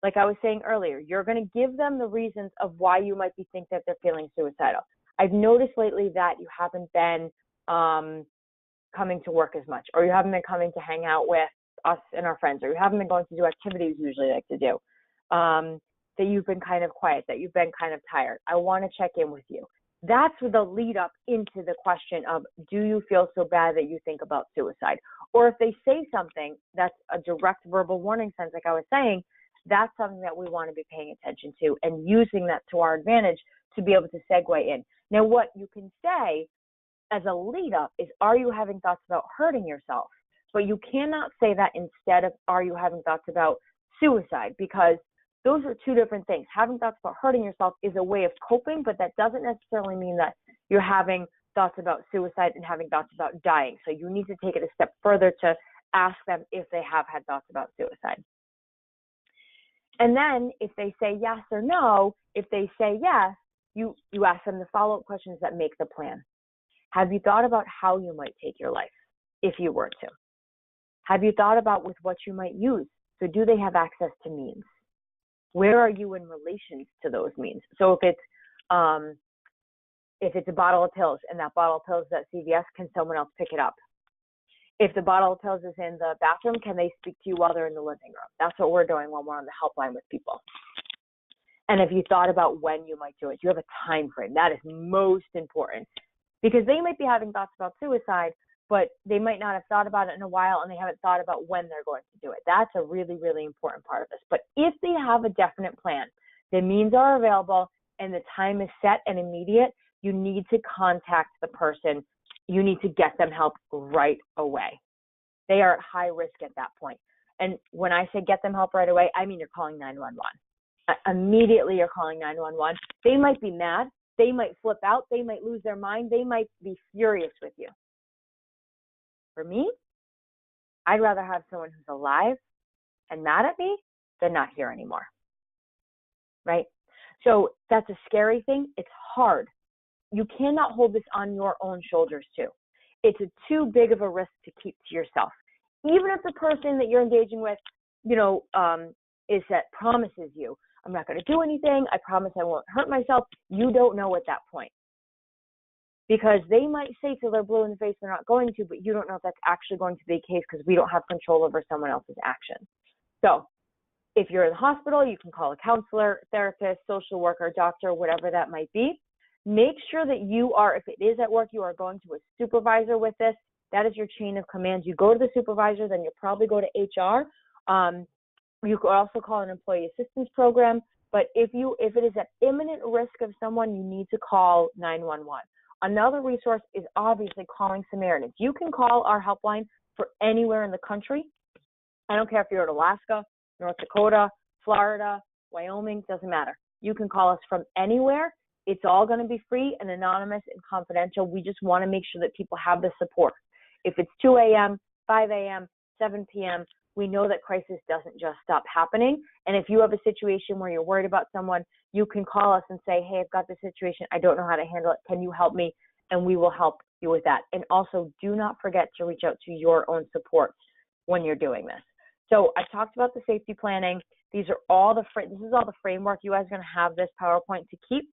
Like I was saying earlier, you're going to give them the reasons of why you might be think that they're feeling suicidal. I've noticed lately that you haven't been coming to work as much, or you haven't been coming to hang out with us and our friends, or you haven't been going to do activities you usually like to do, that you've been kind of quiet, that you've been kind of tired. I want to check in with you. That's the lead up into the question of, do you feel so bad that you think about suicide? Or if they say something that's a direct verbal warning sign, like I was saying, that's something that we want to be paying attention to and using that to our advantage to be able to segue in. Now, what you can say as a lead up is, are you having thoughts about hurting yourself? But you cannot say that instead of, are you having thoughts about suicide? Because those are two different things. Having thoughts about hurting yourself is a way of coping, but that doesn't necessarily mean that you're having thoughts about suicide and having thoughts about dying. So you need to take it a step further to ask them if they have had thoughts about suicide. And then if they say yes or no, if they say yes, you ask them the follow-up questions that make the plan. Have you thought about how you might take your life if you were to? Have you thought about with what you might use? So do they have access to means? Where are you in relation to those means? So if it's a bottle of pills and that bottle of pills is at CVS, can someone else pick it up? If the bottle of pills is in the bathroom, can they speak to you while they're in the living room? That's what we're doing when we're on the helpline with people. And if you thought about when you might do it, do you have a time frame? That is most important, because they might be having thoughts about suicide, but they might not have thought about it in a while, and they haven't thought about when they're going to do it. That's a really, really important part of this. But if they have a definite plan, the means are available, and the time is set and immediate, you need to contact the person. You need to get them help right away. They are at high risk at that point. And when I say get them help right away, I mean you're calling 911. Immediately you're calling 911. They might be mad. They might flip out. They might lose their mind. They might be furious with you. For me, I'd rather have someone who's alive and mad at me than not here anymore, right? So that's a scary thing. It's hard. You cannot hold this on your own shoulders too. It's too big of a risk to keep to yourself. Even if the person that you're engaging with, is that promises you, I'm not going to do anything, I promise I won't hurt myself, you don't know at that point. Because they might say till they're blue in the face they're not going to, but you don't know if that's actually going to be the case because we don't have control over someone else's actions. So if you're in the hospital, you can call a counselor, therapist, social worker, doctor, whatever that might be. Make sure that you are, if it is at work, you are going to a supervisor with this. That is your chain of command. You go to the supervisor, then you'll probably go to HR. You could also call an employee assistance program. But if it is at imminent risk of someone, you need to call 911. Another resource is obviously calling Samaritans. You can call our helpline for anywhere in the country. I don't care if you're in Alaska, North Dakota, Florida, Wyoming, doesn't matter. You can call us from anywhere. It's all going to be free and anonymous and confidential. We just want to make sure that people have the support. If it's 2 a.m., 5 a.m., 7 p.m., we know that crisis doesn't just stop happening. And if you have a situation where you're worried about someone, you can call us and say, hey, I've got this situation. I don't know how to handle it. Can you help me? And we will help you with that. And also, do not forget to reach out to your own support when you're doing this. So I talked about the safety planning. This is all the framework. You guys are going to have this PowerPoint to keep.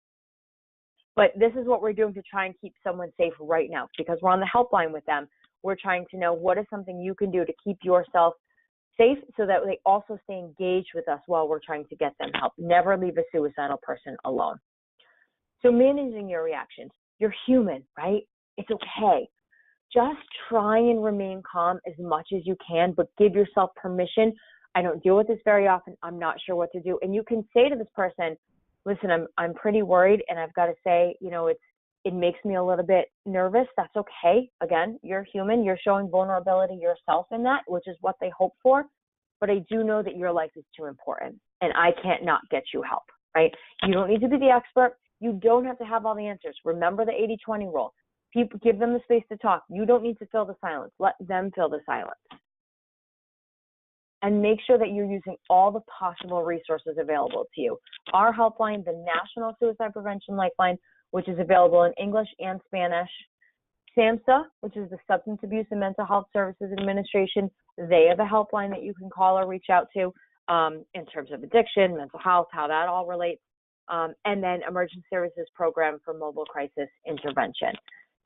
But this is what we're doing to try and keep someone safe right now, because we're on the helpline with them. We're trying to know what is something you can do to keep yourself safe so that they also stay engaged with us while we're trying to get them help. Never leave a suicidal person alone. So managing your reactions. You're human, right? It's okay. Just try and remain calm as much as you can, but give yourself permission. I don't deal with this very often. I'm not sure what to do. And you can say to this person, listen, I'm pretty worried, and I've got to say, it makes me a little bit nervous. That's okay. Again, you're human. You're showing vulnerability yourself in that, which is what they hope for. But I do know that your life is too important, and I can't not get you help, right? You don't need to be the expert. You don't have to have all the answers. Remember the 80-20 rule. People, give them the space to talk. You don't need to fill the silence. Let them fill the silence. And make sure that you're using all the possible resources available to you. Our helpline, the National Suicide Prevention Lifeline, which is available in English and Spanish. SAMHSA, which is the Substance Abuse and Mental Health Services Administration, they have a helpline that you can call or reach out to in terms of addiction, mental health, how that all relates. And then Emergency Services Program for Mobile Crisis Intervention.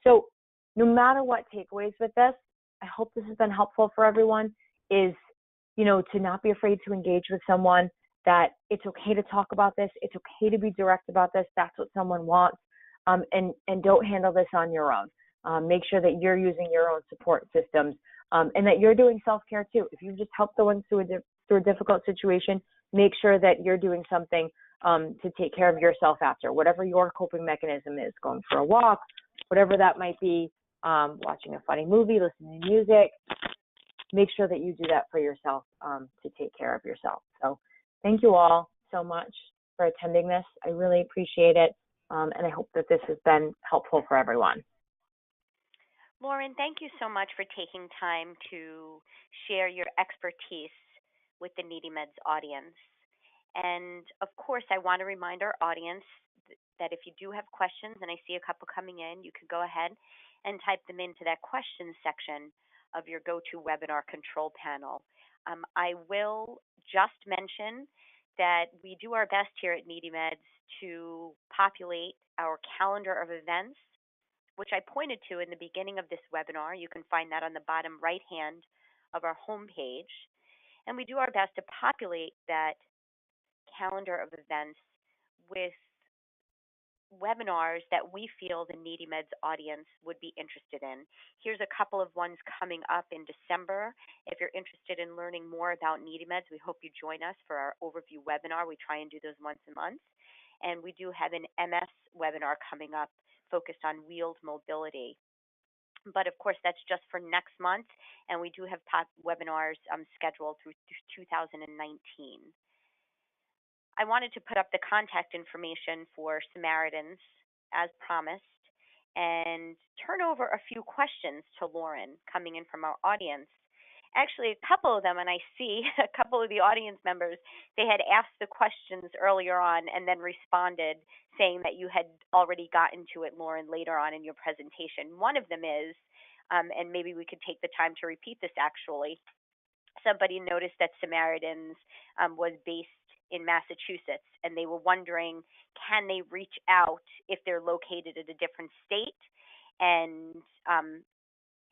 So no matter what takeaways with this, I hope this has been helpful for everyone, is to not be afraid to engage with someone, that it's okay to talk about this. It's okay to be direct about this. That's what someone wants. And don't handle this on your own. Make sure that you're using your own support systems and that you're doing self-care too. If you've just helped someone through a difficult situation, make sure that you're doing something to take care of yourself after. Whatever your coping mechanism is, going for a walk, whatever that might be, watching a funny movie, listening to music. Make sure that you do that for yourself to take care of yourself. So thank you all so much for attending this. I really appreciate it. And I hope that this has been helpful for everyone. Lauren, thank you so much for taking time to share your expertise with the NeedyMeds audience. And of course, I want to remind our audience that if you do have questions, and I see a couple coming in, you can go ahead and type them into that questions section of your GoToWebinar control panel. I will just mention that we do our best here at NeedyMeds to populate our calendar of events, which I pointed to in the beginning of this webinar. You can find that on the bottom right hand of our homepage. And we do our best to populate that calendar of events with webinars that we feel the NeedyMeds audience would be interested in. Here's a couple of ones coming up in December. If you're interested in learning more about NeedyMeds, we hope you join us for our overview webinar. We try and do those once a month. And we do have an MS webinar coming up focused on wheeled mobility. But of course, that's just for next month, and we do have webinars scheduled through 2019. I wanted to put up the contact information for Samaritans as promised and turn over a few questions to Lauren coming in from our audience. Actually, a couple of them, and I see a couple of the audience members, they had asked the questions earlier on and then responded saying that you had already gotten to it, Lauren, later on in your presentation. One of them is, and maybe we could take the time to repeat this actually, somebody noticed that Samaritans was based in Massachusetts, and they were wondering, can they reach out if they're located in a different state, and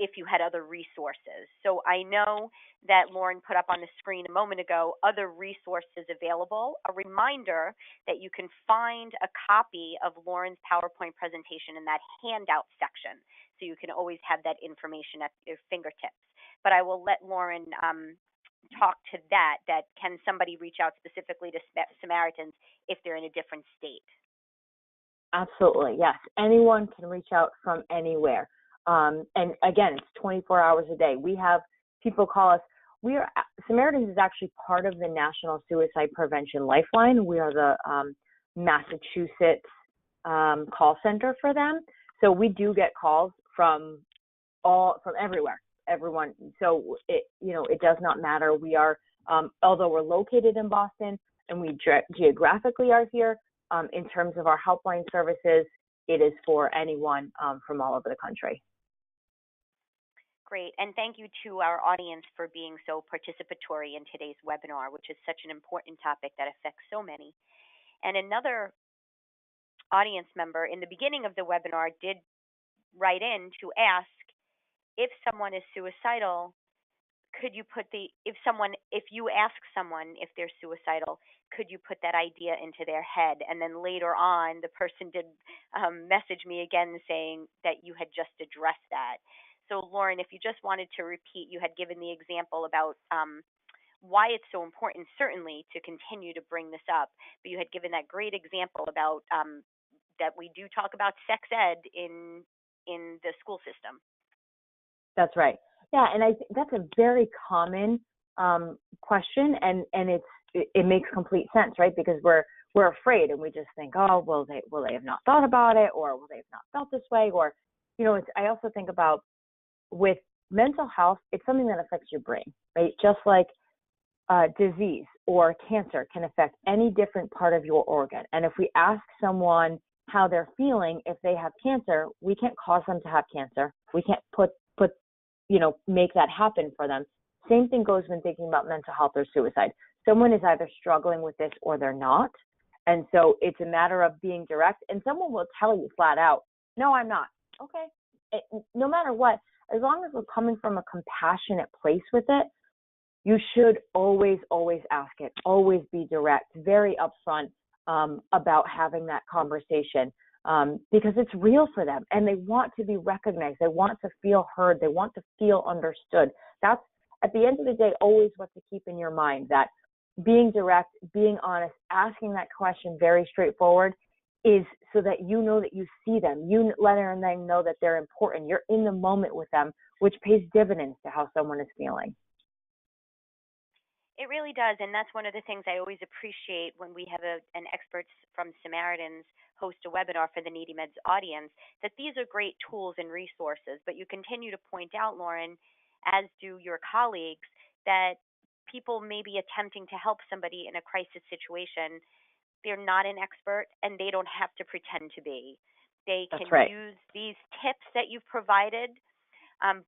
if you had other resources. So I know that Lauren put up on the screen a moment ago other resources available. A reminder that you can find a copy of Lauren's PowerPoint presentation in that handout section, so you can always have that information at your fingertips. But I will let Lauren talk to that can somebody reach out specifically to Samaritans if they're in a different state? Absolutely, yes. Anyone can reach out from anywhere. And again, it's 24 hours a day. We have people call us. Samaritans is actually part of the National Suicide Prevention Lifeline. We are the Massachusetts call center for them. So we do get calls from everywhere. Everyone. So it does not matter. We are, although we're located in Boston and we geographically are here, in terms of our helpline services, it is for anyone from all over the country. Great, and thank you to our audience for being so participatory in today's webinar, which is such an important topic that affects so many. And another audience member in the beginning of the webinar did write in to ask, if someone is suicidal, could you put if you ask someone if they're suicidal, could you put that idea into their head? And then later on, the person did message me again saying that you had just addressed that. So Lauren, if you just wanted to repeat, you had given the example about why it's so important, certainly, to continue to bring this up, but you had given that great example about that we do talk about sex ed in the school system. That's right. Yeah, and I think that's a very common question, and it makes complete sense, right? Because we're afraid, and we just think, oh, will they have not thought about it, or will they have not felt this way, or I also think about with mental health, it's something that affects your brain, right? Just like disease or cancer can affect any different part of your organ, and if we ask someone how they're feeling if they have cancer, we can't cause them to have cancer. We can't make that happen for them. Same thing goes when thinking about mental health or suicide. Someone is either struggling with this or they're not. And so it's a matter of being direct, and someone will tell you flat out, no, I'm not. Okay. No matter what, as long as we're coming from a compassionate place with it, you should always, always ask it, always be direct, very upfront about having that conversation. Because it's real for them and they want to be recognized. They want to feel heard. They want to feel understood. That's, at the end of the day, always what to keep in your mind, that being direct, being honest, asking that question very straightforward is so that you know that you see them. You let them know that they're important. You're in the moment with them, which pays dividends to how someone is feeling. It really does, and that's one of the things I always appreciate when we have an expert from Samaritans host a webinar for the NeedyMeds audience, that these are great tools and resources, but you continue to point out, Lauren, as do your colleagues, that people may be attempting to help somebody in a crisis situation. They're not an expert, and they don't have to pretend to be. They That's can right. use these tips that you've provided,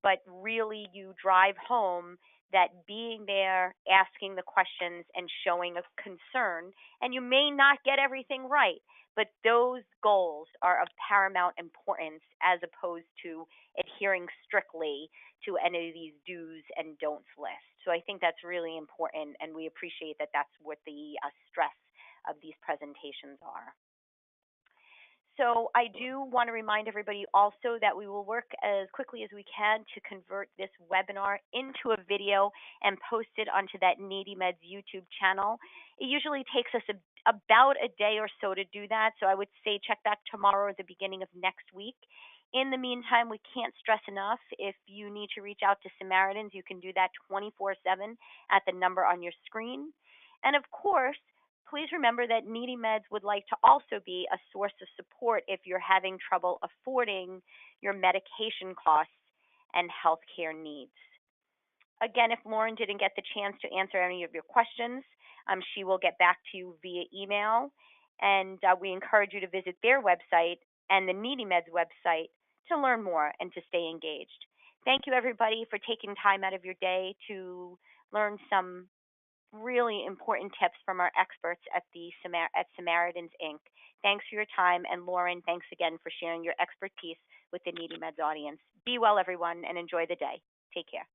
but really you drive home that being there, asking the questions, and showing a concern, and you may not get everything right, but those goals are of paramount importance as opposed to adhering strictly to any of these do's and don'ts list. So I think that's really important, and we appreciate that that's what the stress of these presentations are. So I do want to remind everybody also that we will work as quickly as we can to convert this webinar into a video and post it onto that NeedyMeds YouTube channel. It usually takes us about a day or so to do that, so I would say check back tomorrow or the beginning of next week. In the meantime, we can't stress enough, if you need to reach out to Samaritans, you can do that 24/7 at the number on your screen. And of course, please remember that NeedyMeds would like to also be a source of support if you're having trouble affording your medication costs and healthcare needs. Again, if Lauren didn't get the chance to answer any of your questions, she will get back to you via email. And we encourage you to visit their website and the NeedyMeds website to learn more and to stay engaged. Thank you, everybody, for taking time out of your day to learn some really important tips from our experts at Samaritans Inc. Thanks for your time, and Lauren, thanks again for sharing your expertise with the NeedyMeds audience. Be well, everyone, and enjoy the day. Take care.